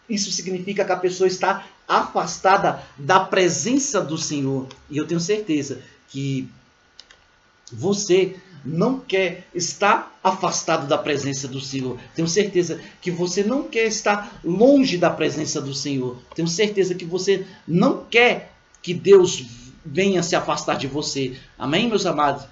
isso significa que a pessoa está afastada da presença do Senhor. E eu tenho certeza que você não quer estar afastado da presença do Senhor. Tenho certeza que você não quer estar longe da presença do Senhor. Tenho certeza que você não quer que Deus venha se afastar de você. Amém, meus amados?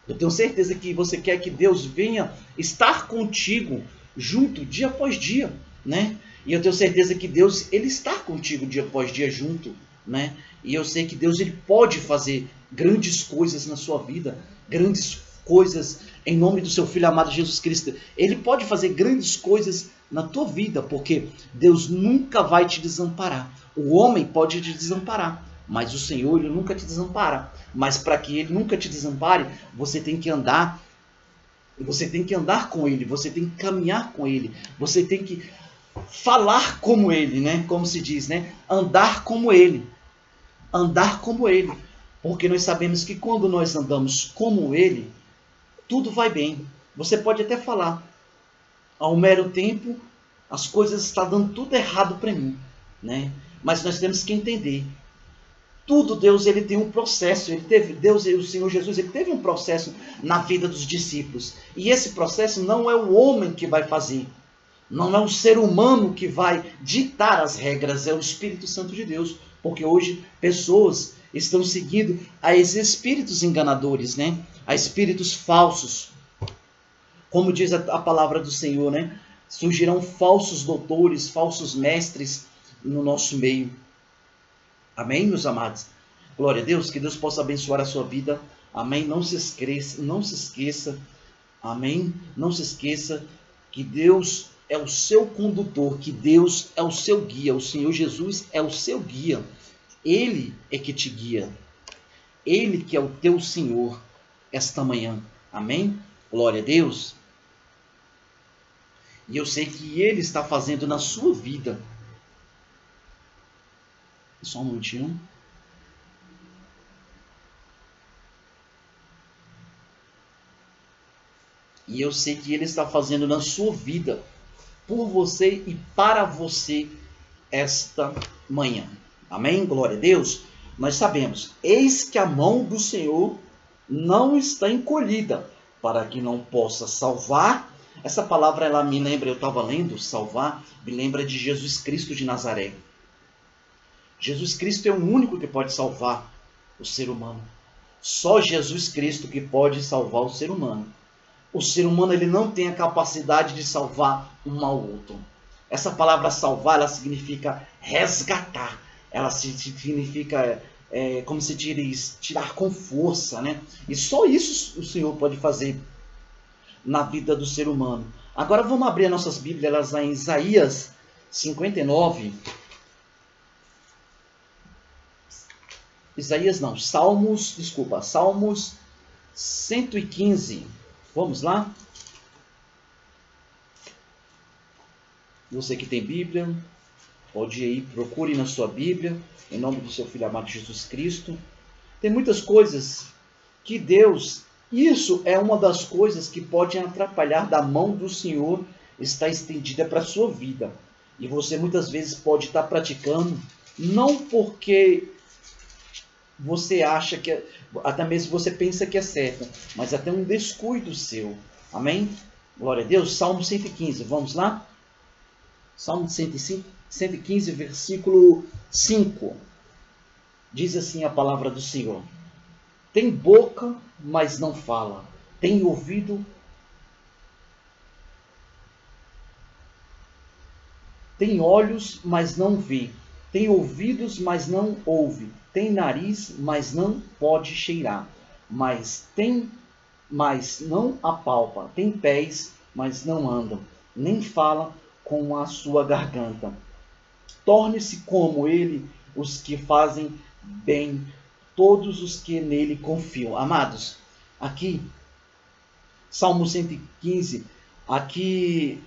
Eu tenho certeza que você quer que Deus venha estar contigo junto dia após dia, né? E eu tenho certeza que Deus ele está contigo dia após dia junto, né? E eu sei que Deus ele pode fazer grandes coisas na sua vida, grandes coisas em nome do seu Filho amado Jesus Cristo. Ele pode fazer grandes coisas na tua vida, porque Deus nunca vai te desamparar. O homem pode te desamparar, mas o Senhor ele nunca te desampara. Mas para que ele nunca te desampare, você tem que andar. Você tem que andar com ele, você tem que caminhar com ele, você tem que falar como ele, né? Como se diz, né? Andar como ele. Andar como ele. Porque nós sabemos que quando nós andamos como ele, tudo vai bem. Você pode até falar, ao mero tempo, as coisas estão dando tudo errado para mim, né? Mas nós temos que entender. Tudo Deus ele tem um processo. Deus, o Senhor Jesus, ele teve um processo na vida dos discípulos. E esse processo não é o homem que vai fazer. Não é o ser humano que vai ditar as regras, é o Espírito Santo de Deus. Porque hoje pessoas estão seguindo a esses espíritos enganadores, né? A espíritos falsos. Como diz a palavra do Senhor, né? Surgirão falsos doutores, falsos mestres no nosso meio. Amém, meus amados? Glória a Deus, que Deus possa abençoar a sua vida. Amém? Não se esqueça. Amém? Não se esqueça que Deus é o seu condutor, que Deus é o seu guia. O Senhor Jesus é o seu guia. Ele é que te guia. Ele que é o teu Senhor esta manhã. Amém? Glória a Deus. E eu sei que Ele está fazendo na sua vida. Só um minutinho. E eu sei que Ele está fazendo na sua vida, por você e para você, esta manhã. Amém? Glória a Deus. Nós sabemos, eis que a mão do Senhor não está encolhida, para que não possa salvar. Essa palavra, ela me lembra, eu estava lendo, salvar, me lembra de Jesus Cristo de Nazaré. Jesus Cristo é o único que pode salvar o ser humano. Só Jesus Cristo que pode salvar o ser humano. O ser humano ele não tem a capacidade de salvar um ao outro. Essa palavra salvar, ela significa resgatar. Ela significa, como se diz, tirar com força, né? E só isso o Senhor pode fazer na vida do ser humano. Agora vamos abrir as nossas Bíblias, elas em Isaías, 59. Salmos 115. Vamos lá? Você que tem Bíblia, pode ir, procure na sua Bíblia, em nome do seu Filho amado Jesus Cristo. Tem muitas coisas que Deus, isso é uma das coisas que podem atrapalhar da mão do Senhor estar estendida para a sua vida. E você muitas vezes pode estar praticando, não porque você acha que, até mesmo você pensa que é certo, mas até um descuido seu. Amém? Glória a Deus. Salmo 115, vamos lá? Salmo 115, versículo 5. Diz assim a palavra do Senhor: tem boca, mas não fala. Tem ouvido, tem olhos, mas não vê. Tem ouvidos, mas não ouve. Tem nariz, mas não pode cheirar. Mas não apalpa. Tem pés, mas não andam. Nem fala com a sua garganta. Torne-se como ele os que fazem bem, todos os que nele confiam. Amados, aqui, Salmo 115, aqui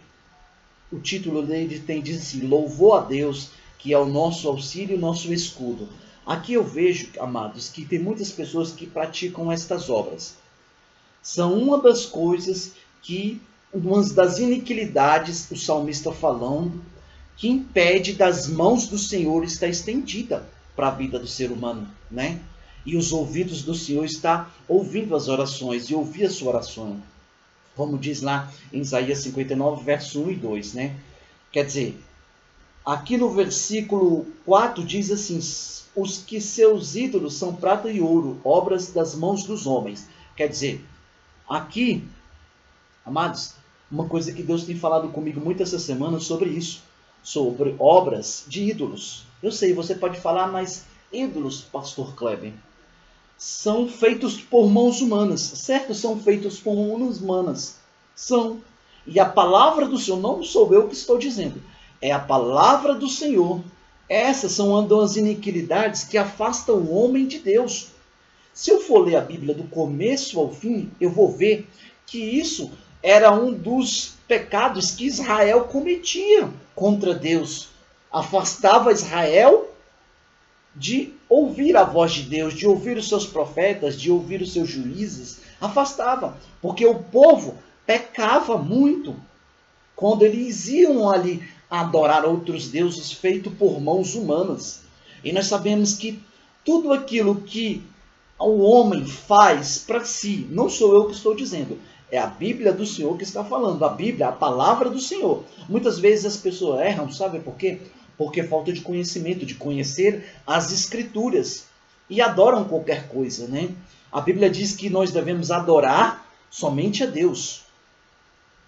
o título dele diz assim: louvor a Deus, que é o nosso auxílio, o nosso escudo. Aqui eu vejo, amados, que tem muitas pessoas que praticam estas obras. São uma das coisas uma das iniquidades, o salmista falando, que impede das mãos do Senhor estar estendida para a vida do ser humano, né? E os ouvidos do Senhor estão ouvindo as orações e ouvir a sua oração. Como diz lá em Isaías 59, verso 1 e 2, né? Quer dizer, aqui no versículo 4 diz assim: os que seus ídolos são prata e ouro, obras das mãos dos homens. Quer dizer, aqui, amados, uma coisa que Deus tem falado comigo muito essa semana sobre isso, sobre obras de ídolos. Eu sei, você pode falar, mas ídolos, pastor Kleber, são feitos por mãos humanas, certo? São feitos por mãos humanas. São. E a palavra do Senhor, não sou eu que estou dizendo, é a palavra do Senhor. Essas são as iniquidades que afastam o homem de Deus. Se eu for ler a Bíblia do começo ao fim, eu vou ver que isso era um dos pecados que Israel cometia contra Deus. Afastava Israel de ouvir a voz de Deus, de ouvir os seus profetas, de ouvir os seus juízes. Afastava, porque o povo pecava muito quando eles iam ali adorar outros deuses feitos por mãos humanas. E nós sabemos que tudo aquilo que o homem faz para si, não sou eu que estou dizendo, é a Bíblia do Senhor que está falando. A Bíblia, a palavra do Senhor. Muitas vezes as pessoas erram, sabe por quê? Porque falta de conhecimento, de conhecer as Escrituras. E adoram qualquer coisa, né? A Bíblia diz que nós devemos adorar somente a Deus,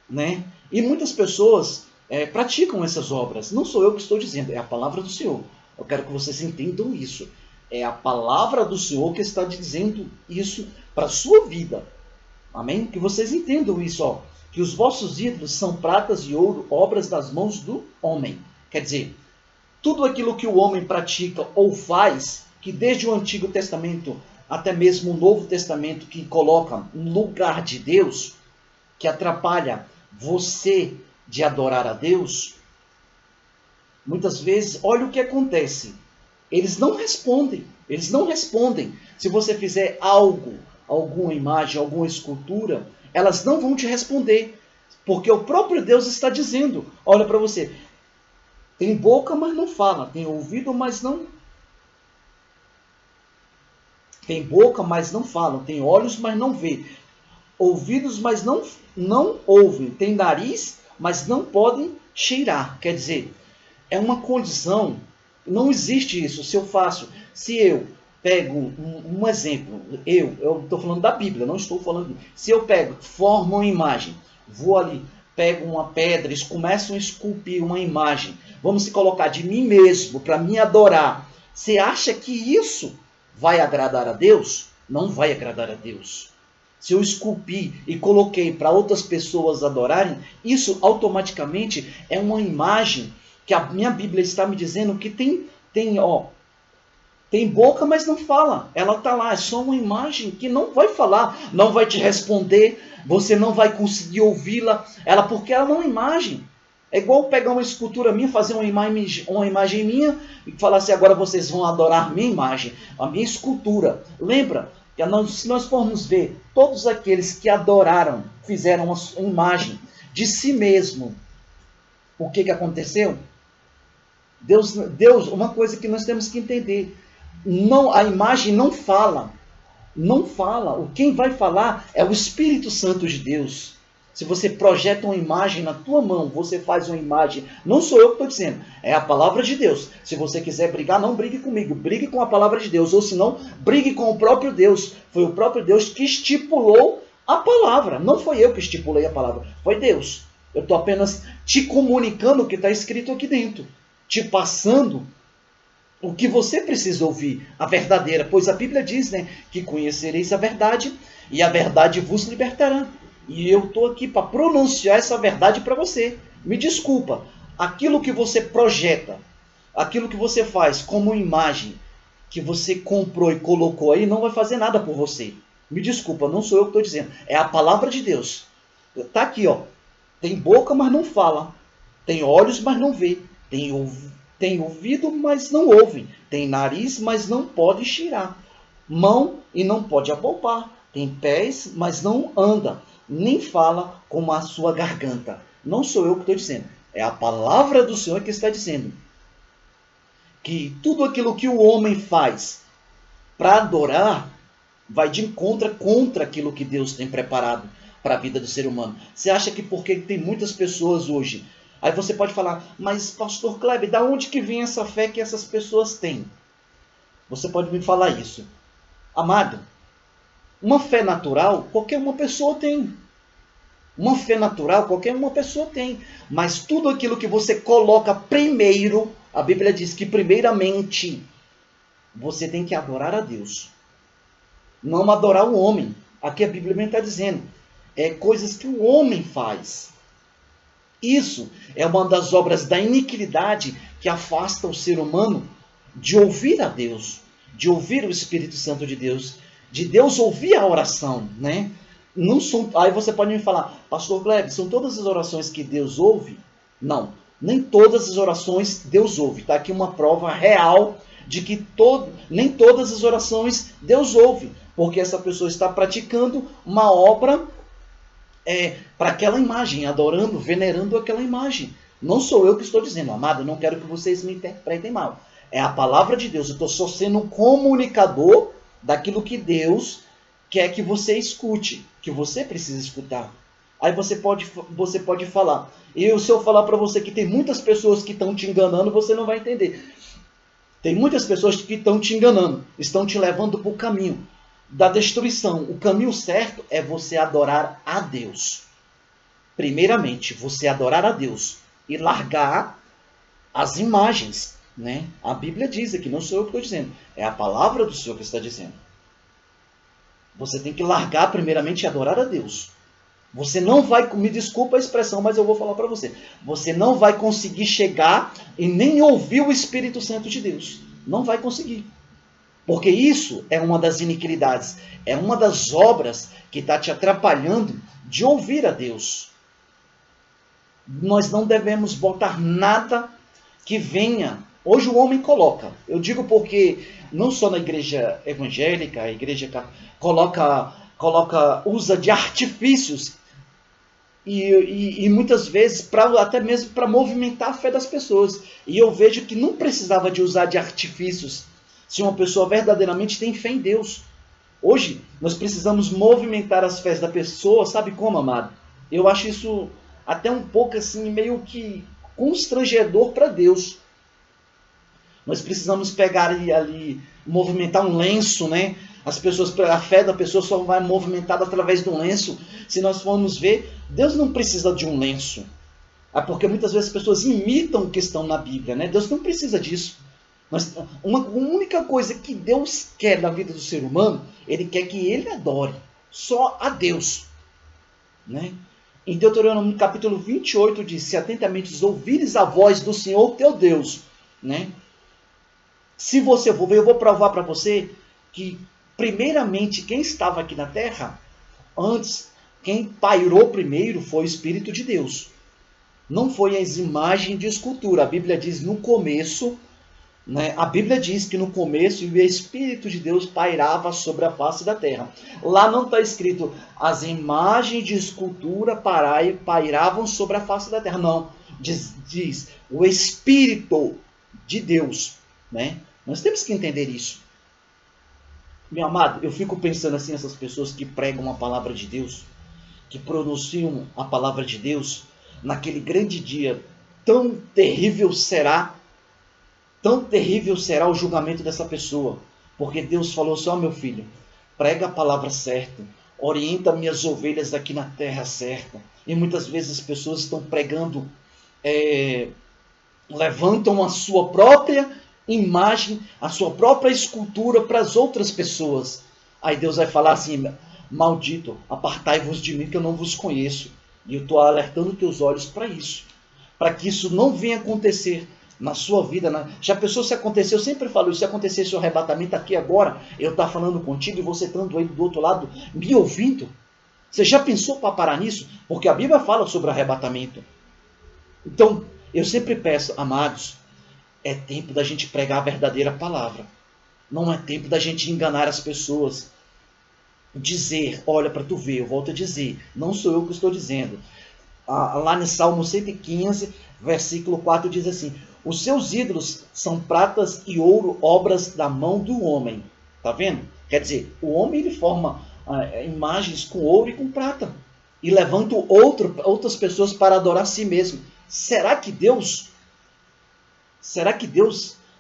né? E muitas pessoas praticam essas obras. Não sou eu que estou dizendo, é a palavra do Senhor. Eu quero que vocês entendam isso. É a palavra do Senhor que está dizendo isso para a sua vida. Amém? Que vocês entendam isso, ó. Que os vossos ídolos são pratas e ouro, obras das mãos do homem. Quer dizer, tudo aquilo que o homem pratica ou faz, que desde o Antigo Testamento até mesmo o Novo Testamento, que coloca no lugar de Deus, que atrapalha você de adorar a Deus, muitas vezes, olha o que acontece. Eles não respondem. Eles não respondem. Se você fizer algo, alguma imagem, alguma escultura, elas não vão te responder. Porque o próprio Deus está dizendo, olha para você, tem boca, mas não fala. Tem ouvido, mas não... Tem boca, mas não falam. Tem olhos, mas não vê. Ouvidos, mas não ouvem. Tem nariz, mas não podem cheirar. Quer dizer, é uma condição. Não existe isso. Se eu pego um exemplo, eu estou falando da Bíblia, não estou falando... Se eu formo uma imagem, vou ali, pego uma pedra, eles começam a esculpir uma imagem, vamos se colocar de mim mesmo, para me adorar. Você acha que isso vai agradar a Deus? Não vai agradar a Deus. Se eu esculpi e coloquei para outras pessoas adorarem, isso automaticamente é uma imagem que a minha Bíblia está me dizendo que tem boca, mas não fala. Ela está lá, é só uma imagem que não vai falar, não vai te responder, você não vai conseguir ouvi-la, porque ela não é uma imagem. É igual pegar uma escultura minha, fazer uma imagem minha e falar assim, agora vocês vão adorar minha imagem, a minha escultura. Lembra? Se nós formos ver, todos aqueles que adoraram, fizeram uma imagem de si mesmo, o que aconteceu? Deus, uma coisa que nós temos que entender, a imagem não fala, quem vai falar é o Espírito Santo de Deus. Se você projeta uma imagem na tua mão, você faz uma imagem, não sou eu que estou dizendo, é a palavra de Deus. Se você quiser brigar, não brigue comigo, brigue com a palavra de Deus, ou se não, brigue com o próprio Deus. Foi o próprio Deus que estipulou a palavra, não foi eu que estipulei a palavra, foi Deus. Eu estou apenas te comunicando o que está escrito aqui dentro, te passando o que você precisa ouvir, a verdadeira, pois a Bíblia diz, né, que conhecereis a verdade e a verdade vos libertará. E eu estou aqui para pronunciar essa verdade para você. Me desculpa, aquilo que você projeta, aquilo que você faz como imagem, que você comprou e colocou aí, não vai fazer nada por você. Me desculpa, não sou eu que estou dizendo, é a palavra de Deus. Está aqui, ó. Tem boca, mas não fala. Tem olhos, mas não vê. Tem ouvido, mas não ouve. Tem nariz, mas não pode cheirar. Mão e não pode apalpar. Tem pés, mas não anda. Nem fala com a sua garganta. Não sou eu que estou dizendo. É a palavra do Senhor que está dizendo. Que tudo aquilo que o homem faz para adorar vai de encontro contra aquilo que Deus tem preparado para a vida do ser humano. Você acha que porque tem muitas pessoas hoje... Aí você pode falar, mas pastor Kleber, da onde que vem essa fé que essas pessoas têm? Você pode me falar isso. Amado, uma fé natural, qualquer uma pessoa tem. Uma fé natural, qualquer uma pessoa tem. Mas tudo aquilo que você coloca primeiro, a Bíblia diz que primeiramente você tem que adorar a Deus. Não adorar o homem. Aqui a Bíblia está dizendo. É coisas que o homem faz. Isso é uma das obras da iniquidade que afasta o ser humano de ouvir a Deus, de ouvir o Espírito Santo de Deus ouvir a oração, né? Não são, aí você pode me falar, pastor Gleb, são todas as orações que Deus ouve? Não, nem todas as orações Deus ouve. Está aqui uma prova real de que nem todas as orações Deus ouve, porque essa pessoa está praticando uma obra para aquela imagem, adorando, venerando aquela imagem. Não sou eu que estou dizendo, amado, não quero que vocês me interpretem mal. É a palavra de Deus, eu estou só sendo um comunicador daquilo que Deus quer que você escute, que você precisa escutar. Aí você pode falar, e se eu falar para você que tem muitas pessoas que estão te enganando, você não vai entender. Tem muitas pessoas que estão te enganando, estão te levando para o caminho da destruição. O caminho certo é você adorar a Deus. Primeiramente, você adorar a Deus e largar as imagens, né? A Bíblia diz aqui, não sou eu que estou dizendo, é a palavra do Senhor que está dizendo. Você tem que largar primeiramente e adorar a Deus. Você não vai, me desculpa a expressão, mas eu vou falar para você. Você não vai conseguir chegar e nem ouvir o Espírito Santo de Deus. Não vai conseguir. Porque isso é uma das iniquidades, é uma das obras que está te atrapalhando de ouvir a Deus. Nós não devemos botar nada que venha. Hoje o homem coloca, eu digo porque não só na igreja evangélica, a igreja usa de artifícios e muitas vezes até mesmo para movimentar a fé das pessoas. E eu vejo que não precisava de usar de artifícios se uma pessoa verdadeiramente tem fé em Deus. Hoje, nós precisamos movimentar as fés da pessoa, sabe como, amado? Eu acho isso até um pouco assim, meio que constrangedor para Deus. Nós precisamos pegar ali, movimentar um lenço, né? A fé da pessoa só vai movimentada através do lenço. Se nós formos ver, Deus não precisa de um lenço. Porque muitas vezes as pessoas imitam o que estão na Bíblia, né? Deus não precisa disso. Mas a única coisa que Deus quer na vida do ser humano, Ele quer que ele adore só a Deus, né? Em Deuteronômio capítulo 28 diz, se atentamente ouvires a voz do Senhor teu Deus, né? Se você for ver, eu vou provar para você que, primeiramente, quem estava aqui na terra, antes, quem pairou primeiro foi o Espírito de Deus. Não foi as imagens de escultura. A Bíblia diz no começo, né? A Bíblia diz que no começo o Espírito de Deus pairava sobre a face da terra. Lá não está escrito as imagens de escultura pairavam sobre a face da terra. Não. Diz o Espírito de Deus, né? Nós temos que entender isso. Meu amado, eu fico pensando assim, essas pessoas que pregam a palavra de Deus, que pronunciam a palavra de Deus, naquele grande dia, tão terrível será o julgamento dessa pessoa. Porque Deus falou assim, ó meu filho, prega a palavra certa, orienta minhas ovelhas aqui na terra certa. E muitas vezes as pessoas estão pregando, levantam a sua própria imagem, a sua própria escultura para as outras pessoas. Aí Deus vai falar assim, maldito, apartai-vos de mim que eu não vos conheço. E eu estou alertando teus olhos para isso. Para que isso não venha acontecer na sua vida. Já pensou se acontecer? Eu sempre falo isso, se acontecesse o arrebatamento aqui agora, eu estar falando contigo e você estando aí do outro lado, me ouvindo. Você já pensou para parar nisso? Porque a Bíblia fala sobre arrebatamento. Então, eu sempre peço, amados, é tempo da gente pregar a verdadeira palavra. Não é tempo da gente enganar as pessoas. Dizer, olha para tu ver, eu volto a dizer, não sou eu que estou dizendo. Lá no Salmo 115, versículo 4 diz assim, os seus ídolos são pratas e ouro, obras da mão do homem. Tá vendo? Quer dizer, o homem ele forma imagens com ouro e com prata. E levanta outras pessoas para adorar a si mesmo. Será que Deus,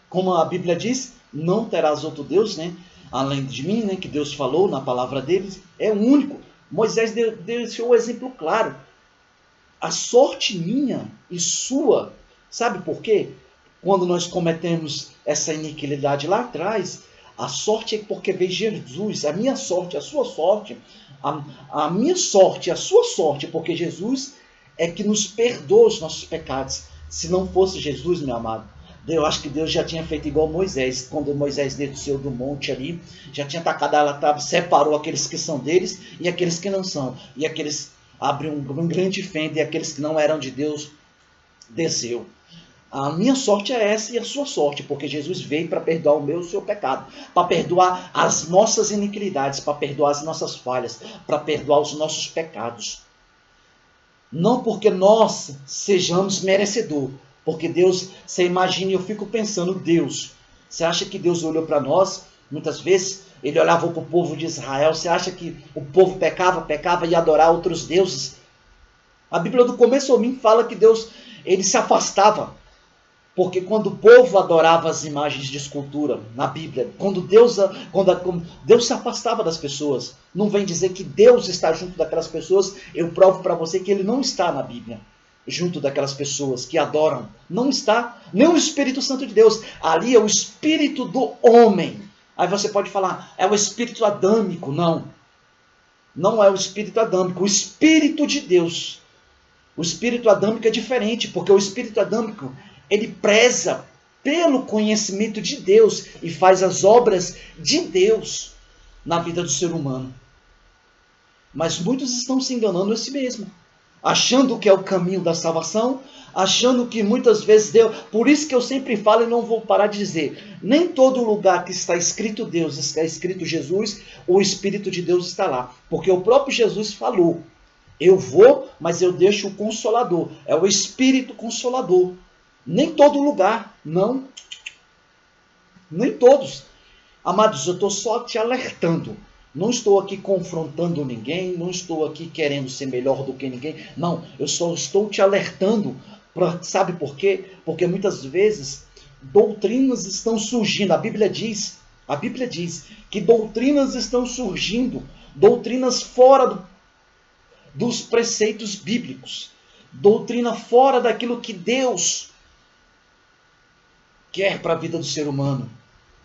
como a Bíblia diz, não terás outro Deus, né? Além de mim, né? Que Deus falou na palavra deles, é o único. Moisés deixou o exemplo claro. A sorte minha e sua, sabe por quê? Quando nós cometemos essa iniquidade lá atrás, a sorte é porque veio Jesus, a minha sorte, a sua sorte, a minha sorte, a sua sorte, porque Jesus é que nos perdoa os nossos pecados. Se não fosse Jesus, meu amado, eu acho que Deus já tinha feito igual Moisés, quando Moisés desceu do monte ali, já tinha tacado ela, separou aqueles que são deles e aqueles que não são, e aqueles abriu um grande fenda e aqueles que não eram de Deus desceu. A minha sorte é essa e a sua sorte, porque Jesus veio para perdoar o meu e o seu pecado, para perdoar as nossas iniquidades, para perdoar as nossas falhas, para perdoar os nossos pecados. Não porque nós sejamos merecedor, porque Deus, você imagina, eu fico pensando, Deus, você acha que Deus olhou para nós, muitas vezes, ele olhava para o povo de Israel, você acha que o povo pecava e ia adorar outros deuses? A Bíblia do começo ao fim fala que Deus, ele se afastava, porque quando o povo adorava as imagens de escultura na Bíblia, quando Deus se afastava das pessoas, não vem dizer que Deus está junto daquelas pessoas, eu provo para você que ele não está na Bíblia, junto daquelas pessoas que adoram, não está, nem o Espírito Santo de Deus, ali é o espírito do homem. Aí você pode falar, é o espírito adâmico. Não, não é o espírito adâmico, o Espírito de Deus. O espírito adâmico é diferente, porque o espírito adâmico, ele preza pelo conhecimento de Deus e faz as obras de Deus na vida do ser humano. Mas muitos estão se enganando a si mesmo, achando que é o caminho da salvação, achando que muitas vezes Deus... Por isso que eu sempre falo e não vou parar de dizer, nem todo lugar que está escrito Deus, está escrito Jesus, o Espírito de Deus está lá. Porque o próprio Jesus falou, eu vou, mas eu deixo o Consolador. É o Espírito Consolador. Nem todo lugar, não. Nem todos. Amados, eu estou só te alertando. Não estou aqui confrontando ninguém, não estou aqui querendo ser melhor do que ninguém. Não, eu só estou te alertando. Sabe por quê? Porque muitas vezes doutrinas estão surgindo. A Bíblia diz que doutrinas estão surgindo. Doutrinas fora dos preceitos bíblicos. Doutrina fora daquilo que Deus quer para a vida do ser humano.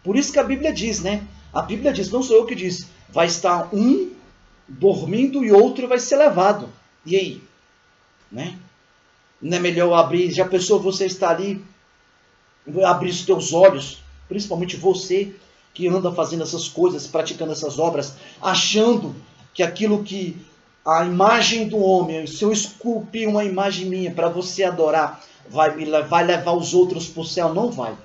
Por isso que a Bíblia diz, né? A Bíblia diz, não sou eu que diz, vai estar um dormindo e outro vai ser levado. E aí? né? Não é melhor abrir, já pensou você está ali, abrir os teus olhos, principalmente você que anda fazendo essas coisas, praticando essas obras, achando que aquilo que a imagem do homem, se eu esculpir uma imagem minha para você adorar, vai levar os outros para o céu? Não vai.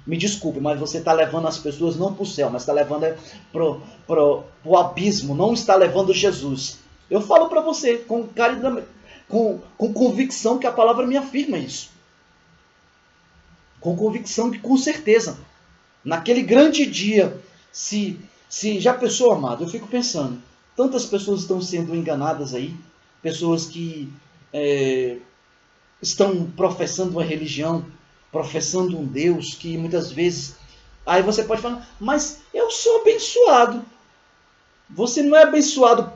Me desculpe, mas você está levando as pessoas não para o céu, mas está levando para o abismo, não está levando Jesus. Eu falo para você com caridade, com convicção que a palavra me afirma isso. Com convicção que, com certeza, naquele grande dia, se já pensou, amado, eu fico pensando, tantas pessoas estão sendo enganadas aí, pessoas que estão professando uma religião, professando um Deus, que muitas vezes, aí você pode falar, mas eu sou abençoado. Você não é abençoado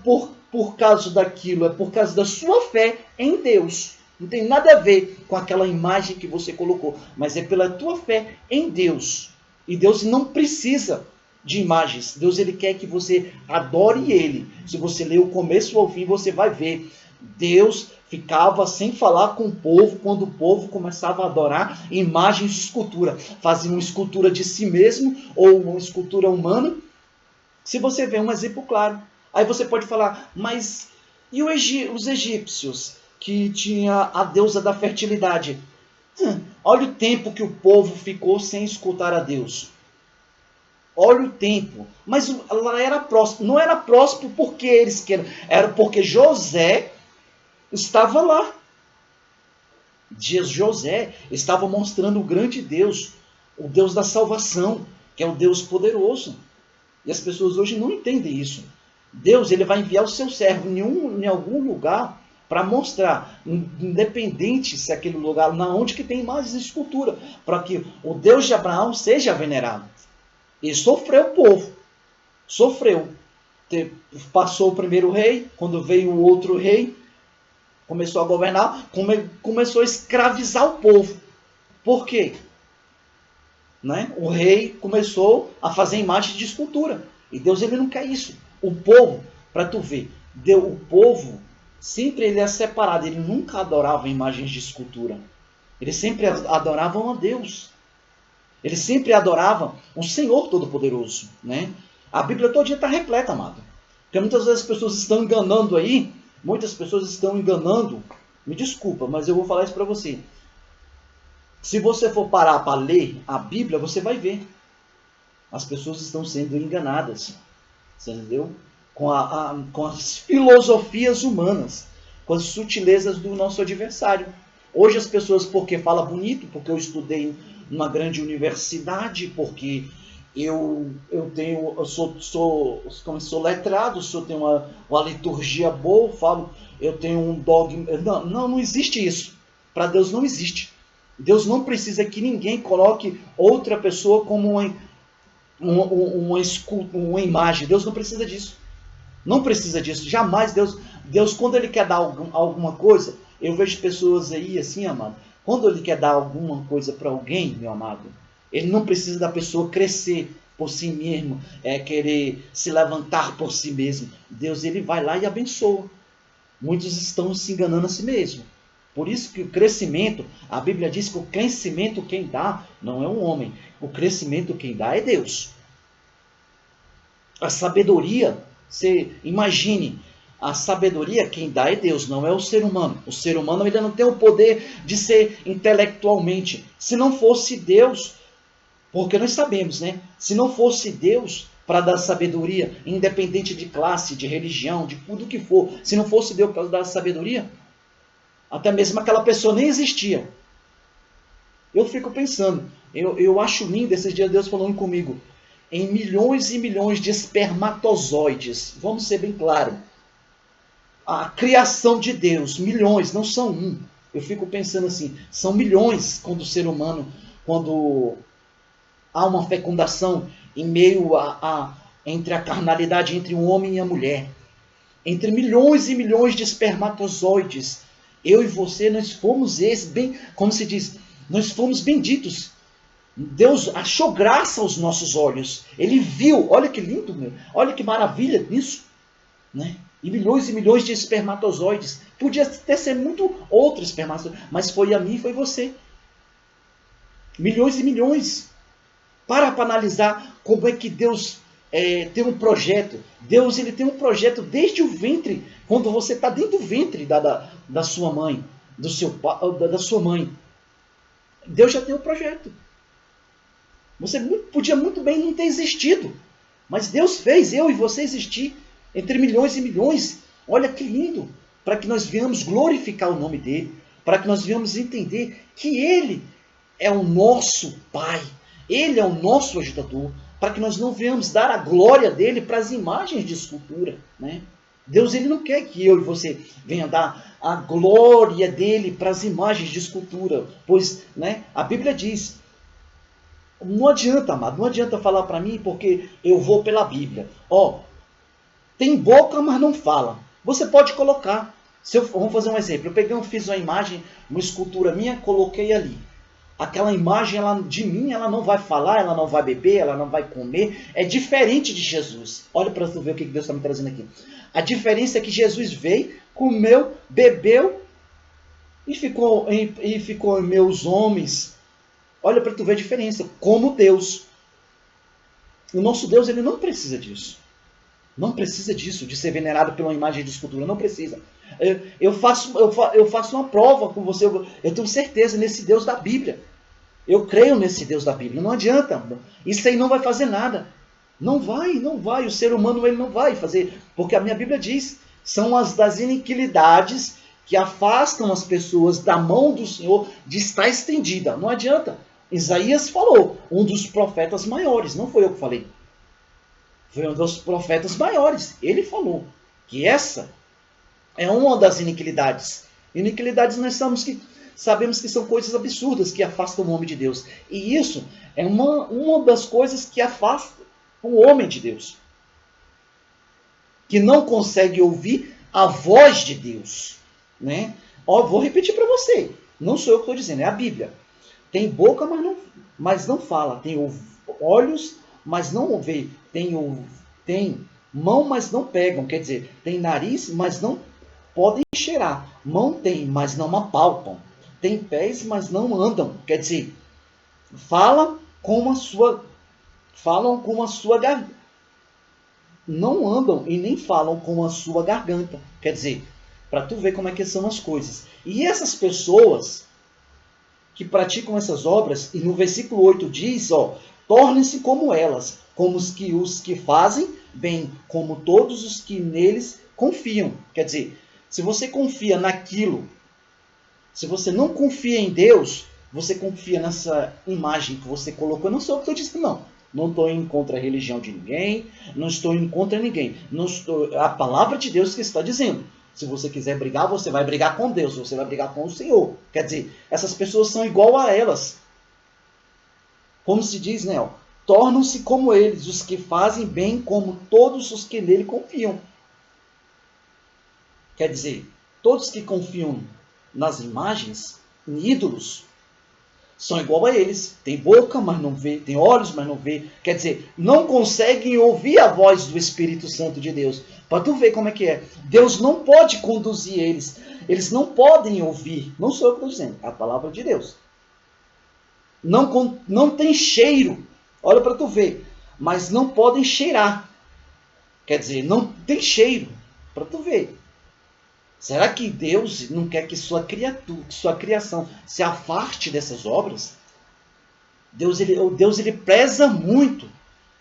por causa daquilo, é por causa da sua fé em Deus. Não tem nada a ver com aquela imagem que você colocou, mas é pela tua fé em Deus. E Deus não precisa de imagens. Deus ele quer que você adore Ele. Se você ler o começo ao fim, você vai ver. Deus ficava sem falar com o povo quando o povo começava a adorar imagens de escultura. Fazia uma escultura de si mesmo ou uma escultura humana. Se você vê um exemplo claro. Aí você pode falar, mas e os egípcios que tinha a deusa da fertilidade? Olha o tempo que o povo ficou sem escutar a Deus. Olha o tempo. Mas ela era próximo. Não era próximo porque eles queriam. Era porque José estava lá. José estava mostrando o grande Deus. O Deus da salvação. Que é o Deus poderoso. E as pessoas hoje não entendem isso. Deus ele vai enviar o seu servo em algum lugar para mostrar, independente se aquele lugar, na onde que tem mais escultura, para que o Deus de Abraão seja venerado. E sofreu o povo. Sofreu. Passou o primeiro rei, quando veio o outro rei, começou a governar, começou a escravizar o povo. Por quê? Né? O rei começou a fazer imagem de escultura. E Deus ele não quer isso. O povo, para tu ver, o povo sempre ele é separado. Ele nunca adorava imagens de escultura. Eles sempre adoravam a Deus. Eles sempre adoravam o Senhor Todo-Poderoso. Né? A Bíblia todo dia está repleta, amado. Porque muitas vezes as pessoas estão enganando aí. Muitas pessoas estão enganando. Me desculpa, mas eu vou falar isso para você. Se você for parar para ler a Bíblia, você vai ver. As pessoas estão sendo enganadas. Você entendeu? Com as filosofias humanas. Com as sutilezas do nosso adversário. Hoje as pessoas, porque fala bonito, porque eu estudei numa grande universidade, porque eu sou letrado, eu tenho uma liturgia boa, eu tenho um dogma. Não existe isso. Para Deus não existe. Deus não precisa que ninguém coloque outra pessoa como uma imagem. Deus não precisa disso. Não precisa disso. Jamais Deus quando Ele quer dar alguma coisa, eu vejo pessoas aí assim, amado, quando Ele quer dar alguma coisa para alguém, meu amado, Ele não precisa da pessoa crescer por si mesmo, querer se levantar por si mesmo. Deus Ele vai lá e abençoa. Muitos estão se enganando a si mesmo. Por isso que o crescimento, a Bíblia diz que o crescimento quem dá não é um homem. O crescimento quem dá é Deus. A sabedoria, você imagine, a sabedoria quem dá é Deus, não é o ser humano. O ser humano ele não tem o poder de ser intelectualmente. Se não fosse Deus, porque nós sabemos, né? Se não fosse Deus para dar sabedoria, independente de classe, de religião, de tudo que for, se não fosse Deus para dar sabedoria, até mesmo aquela pessoa nem existia. Eu fico pensando, eu acho lindo, esses dias Deus falando comigo, em milhões e milhões de espermatozoides, vamos ser bem claros, a criação de Deus, milhões, não são um. Eu fico pensando assim, são milhões quando o ser humano, quando há uma fecundação em meio entre a carnalidade entre o homem e a mulher. Entre milhões e milhões de espermatozoides, eu e você, nós fomos como se diz, nós fomos benditos. Deus achou graça aos nossos olhos. Ele viu, olha que lindo, meu. Olha que maravilha nisso. Né? e milhões de espermatozoides. Podia ter sido muito outro espermatozoide, mas foi a mim e foi você. Milhões e milhões. Para analisar como é que Deus tem um projeto. Deus ele tem um projeto desde o ventre, quando você está dentro do ventre da sua mãe, da sua mãe. Deus já tem um projeto. Você podia muito bem não ter existido, mas Deus fez eu e você existir entre milhões e milhões. Olha que lindo! Para que nós venhamos glorificar o nome dele, para que nós venhamos entender que ele é o nosso Pai, ele é o nosso ajudador, para que nós não venhamos dar a glória dele para as imagens de escultura, né? Deus ele não quer que eu e você venha dar a glória dele para as imagens de escultura, pois, né, a Bíblia diz, não adianta, amado, não adianta falar para mim porque eu vou pela Bíblia. Tem boca, mas não fala. Você pode colocar. Vamos fazer um exemplo. Fiz uma imagem, uma escultura minha, coloquei ali. Aquela imagem de mim, ela não vai falar, ela não vai beber, ela não vai comer. É diferente de Jesus. Olha para tu ver o que Deus está me trazendo aqui. A diferença é que Jesus veio, comeu, bebeu e ficou em meus homens. Olha para tu ver a diferença. Como Deus. O nosso Deus ele não precisa disso. Não precisa disso, de ser venerado pela imagem de escultura. Não precisa. Eu faço uma prova com você. Eu tenho certeza nesse Deus da Bíblia. Eu creio nesse Deus da Bíblia. Não adianta. Isso aí não vai fazer nada. Não vai. O ser humano ele não vai fazer. Porque a minha Bíblia diz, são as das iniquidades que afastam as pessoas da mão do Senhor de estar estendida. Não adianta. Isaías falou, um dos profetas maiores. Não foi eu que falei. Foi um dos profetas maiores. Ele falou que essa é uma das iniquidades. Iniquidades nós sabemos que são coisas absurdas que afastam o homem de Deus. E isso é uma das coisas que afasta o homem de Deus. Que não consegue ouvir a voz de Deus. Né? Vou repetir para você. Não sou eu que estou dizendo, é a Bíblia. Tem boca, mas não fala. Tem olhos, mas não vê. Tem mão, mas não pegam. Quer dizer, tem nariz, mas não podem cheirar. Mão tem, mas não apalpam. Tem pés, mas não andam. Quer dizer, falam com a sua garganta. Não andam e nem falam com a sua garganta. Quer dizer, para tu ver como é que são as coisas. E essas pessoas que praticam essas obras, e no versículo 8 diz, tornem-se como elas, como os que fazem bem, como todos os que neles confiam. Quer dizer, se você confia naquilo, se você não confia em Deus, você confia nessa imagem que você colocou. Eu não sou o que estou dizendo, não. Não estou em contra a religião de ninguém, não estou em contra ninguém. A palavra de Deus que está dizendo. Se você quiser brigar, você vai brigar com Deus, você vai brigar com o Senhor. Quer dizer, essas pessoas são igual a elas. Como se diz, né? Tornam-se como eles, os que fazem bem, como todos os que nele confiam. Quer dizer, todos que confiam nas imagens, em ídolos, são igual a eles. Tem boca, mas não vê. Tem olhos, mas não vê. Quer dizer, não conseguem ouvir a voz do Espírito Santo de Deus. Para tu ver como é que é. Deus não pode conduzir eles. Eles não podem ouvir. Não sou eu que estou dizendo. É a palavra de Deus. Não tem cheiro. Olha para tu ver. Mas não podem cheirar. Quer dizer, não tem cheiro. Para tu ver. Será que Deus não quer que sua criação se afaste dessas obras? Deus ele preza muito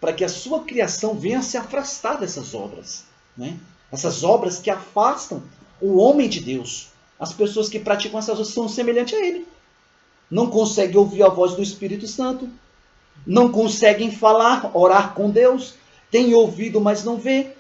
para que a sua criação venha se afastar dessas obras. Né? Essas obras que afastam o homem de Deus. As pessoas que praticam essas obras são semelhantes a ele. Não conseguem ouvir a voz do Espírito Santo. Não conseguem falar, orar com Deus. Tem ouvido, mas não vê.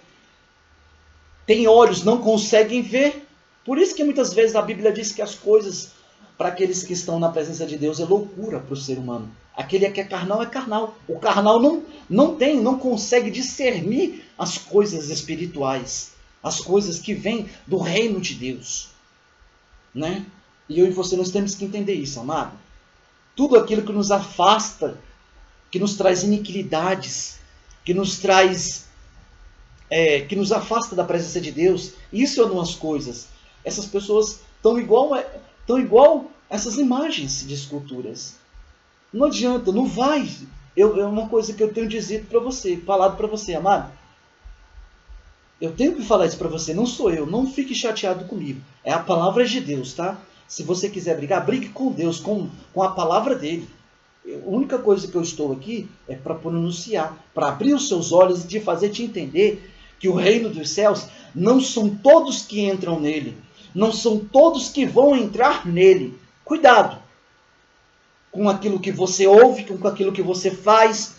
Tem olhos, não conseguem ver. Por isso que muitas vezes a Bíblia diz que as coisas, para aqueles que estão na presença de Deus, é loucura para o ser humano. Aquele que é carnal é carnal. O carnal não consegue discernir as coisas espirituais. As coisas que vêm do reino de Deus. Né? E eu e você nós temos que entender isso, amado. Tudo aquilo que nos afasta, que nos traz iniquidades, que nos traz que nos afasta da presença de Deus. Isso é umas coisas. Essas pessoas estão igual essas imagens de esculturas. Não adianta, não vai. É uma coisa que eu tenho dito para você, falado para você, amado. Eu tenho que falar isso para você, não sou eu. Não fique chateado comigo. É a palavra de Deus, tá? Se você quiser brigar, brigue com Deus, com a palavra dele. A única coisa que eu estou aqui é para pronunciar, para abrir os seus olhos e te fazer te entender que o reino dos céus não são todos que entram nele. Não são todos que vão entrar nele. Cuidado com aquilo que você ouve, com aquilo que você faz,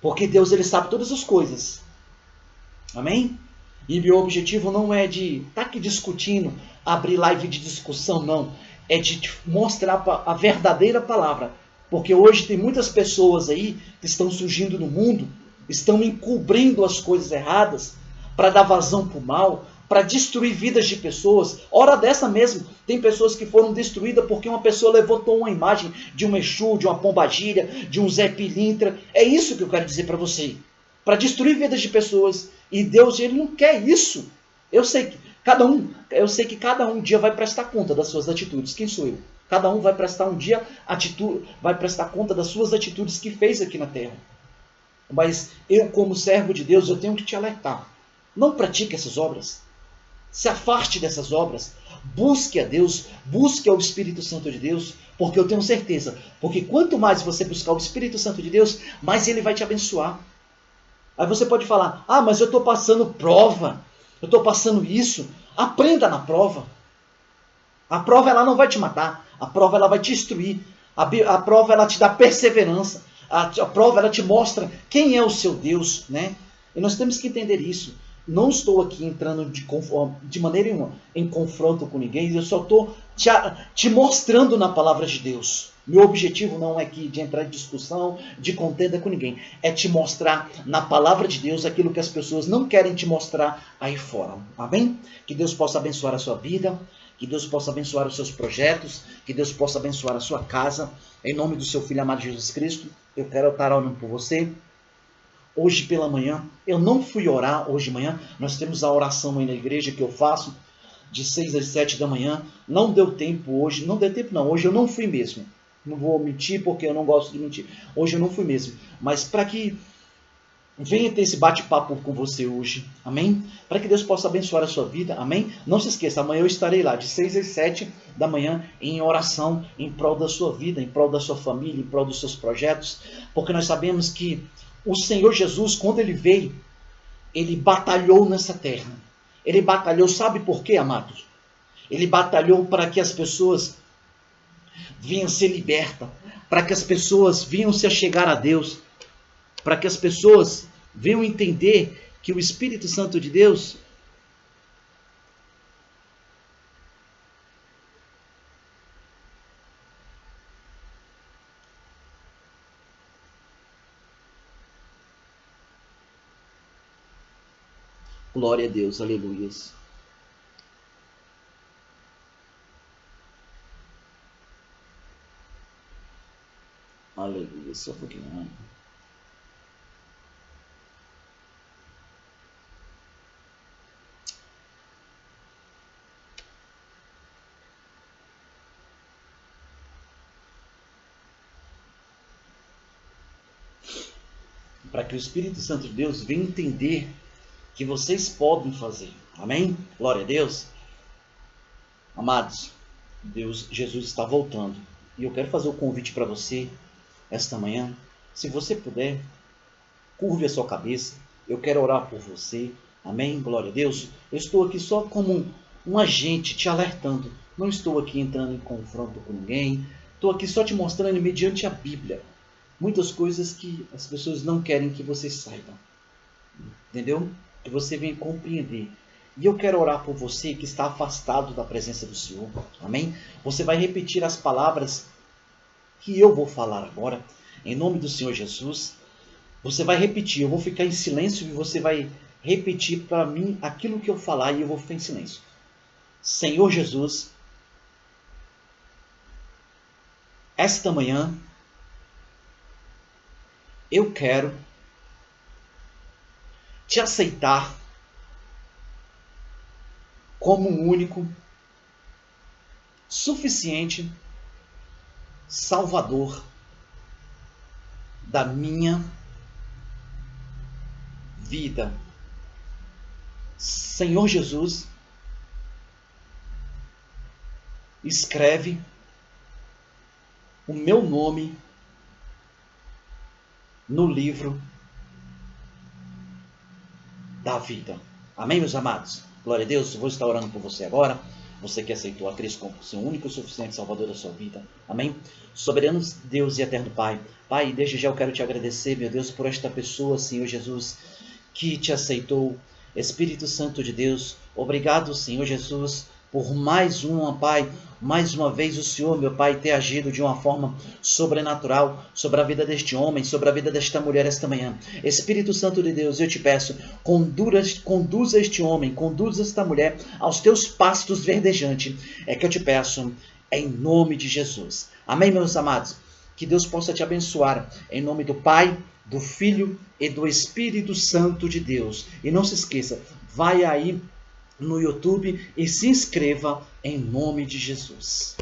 porque Deus ele sabe todas as coisas. Amém? E meu objetivo não é de estar aqui discutindo, abrir live de discussão, não. É de te mostrar a verdadeira palavra. Porque hoje tem muitas pessoas aí que estão surgindo no mundo, estão encobrindo as coisas erradas para dar vazão para o mal, para destruir vidas de pessoas. Hora dessa mesmo, tem pessoas que foram destruídas porque uma pessoa levantou uma imagem de um Exu, de uma Pombagira, de um Zé Pilintra. É isso que eu quero dizer para você. Para destruir vidas de pessoas. E Deus, ele não quer isso. Eu sei que cada um dia vai prestar conta das suas atitudes. Quem sou eu? Cada um vai prestar vai prestar conta das suas atitudes que fez aqui na terra. Mas eu, como servo de Deus, eu tenho que te alertar. Não pratique essas obras. Se afaste dessas obras. Busque a Deus, busque ao Espírito Santo de Deus, porque eu tenho certeza, porque quanto mais você buscar o Espírito Santo de Deus, mais ele vai te abençoar. Aí você pode falar, mas eu estou passando prova, eu estou passando isso. Aprenda na prova. A prova ela não vai te matar, a prova ela vai te instruir, a prova ela te dá perseverança, a prova ela te mostra quem é o seu Deus, né? E nós temos que entender isso. Não estou aqui entrando de maneira nenhuma em confronto com ninguém, eu só estou te mostrando na palavra de Deus. Meu objetivo não é aqui de entrar em discussão, de contenda com ninguém. É te mostrar na palavra de Deus aquilo que as pessoas não querem te mostrar aí fora. Amém? Que Deus possa abençoar a sua vida. Que Deus possa abençoar os seus projetos. Que Deus possa abençoar a sua casa. Em nome do seu Filho amado Jesus Cristo, eu quero estar orando por você. Hoje pela manhã, eu não fui orar hoje de manhã. Nós temos a oração aí na igreja que eu faço de 6 às 7 da manhã. Não deu tempo hoje. Não deu tempo não. Hoje eu não fui mesmo. Não vou mentir porque eu não gosto de mentir. Hoje eu não fui mesmo. Mas para que venha ter esse bate-papo com você hoje. Amém? Para que Deus possa abençoar a sua vida. Amém? Não se esqueça, amanhã eu estarei lá de 6 às 7 da manhã em oração em prol da sua vida, em prol da sua família, em prol dos seus projetos. Porque nós sabemos que o Senhor Jesus, quando ele veio, ele batalhou nessa terra. Ele batalhou, sabe por quê, amados? Ele batalhou para que as pessoas vinham ser libertas, para que as pessoas vinham se achegar a Deus, para que as pessoas venham entender que o Espírito Santo de Deus glória a Deus, aleluia. Aleluia, só um pouquinho. Para que o Espírito Santo de Deus venha entender que vocês podem fazer. Amém? Glória a Deus. Amados, Jesus está voltando. E eu quero fazer o convite para você esta manhã. Se você puder, curve a sua cabeça. Eu quero orar por você. Amém? Glória a Deus. Eu estou aqui só como um agente te alertando. Não estou aqui entrando em confronto com ninguém. Estou aqui só te mostrando mediante a Bíblia muitas coisas que as pessoas não querem que você saiba. Entendeu? Que você venha compreender. E eu quero orar por você que está afastado da presença do Senhor. Amém? Você vai repetir as palavras que eu vou falar agora. Em nome do Senhor Jesus. Você vai repetir. Eu vou ficar em silêncio e você vai repetir para mim aquilo que eu falar e eu vou ficar em silêncio. Senhor Jesus, esta manhã eu quero te aceitar como o único, suficiente Salvador da minha vida. Senhor Jesus, escreve o meu nome no livro da vida. Amém, meus amados? Glória a Deus. Eu vou estar orando por você agora. Você que aceitou a Cristo como seu único e suficiente Salvador da sua vida. Amém? Soberano Deus e eterno Pai. Pai, desde já eu quero te agradecer, meu Deus, por esta pessoa, Senhor Jesus, que te aceitou. Espírito Santo de Deus, obrigado, Senhor Jesus, por mais uma, Pai, mais uma vez o Senhor, meu Pai, ter agido de uma forma sobrenatural sobre a vida deste homem, sobre a vida desta mulher esta manhã. Espírito Santo de Deus, eu te peço, conduza este homem, conduza esta mulher aos teus pastos verdejantes. É que eu te peço, em nome de Jesus. Amém, meus amados? Que Deus possa te abençoar, em nome do Pai, do Filho e do Espírito Santo de Deus. E não se esqueça, vai aí no YouTube e se inscreva em nome de Jesus.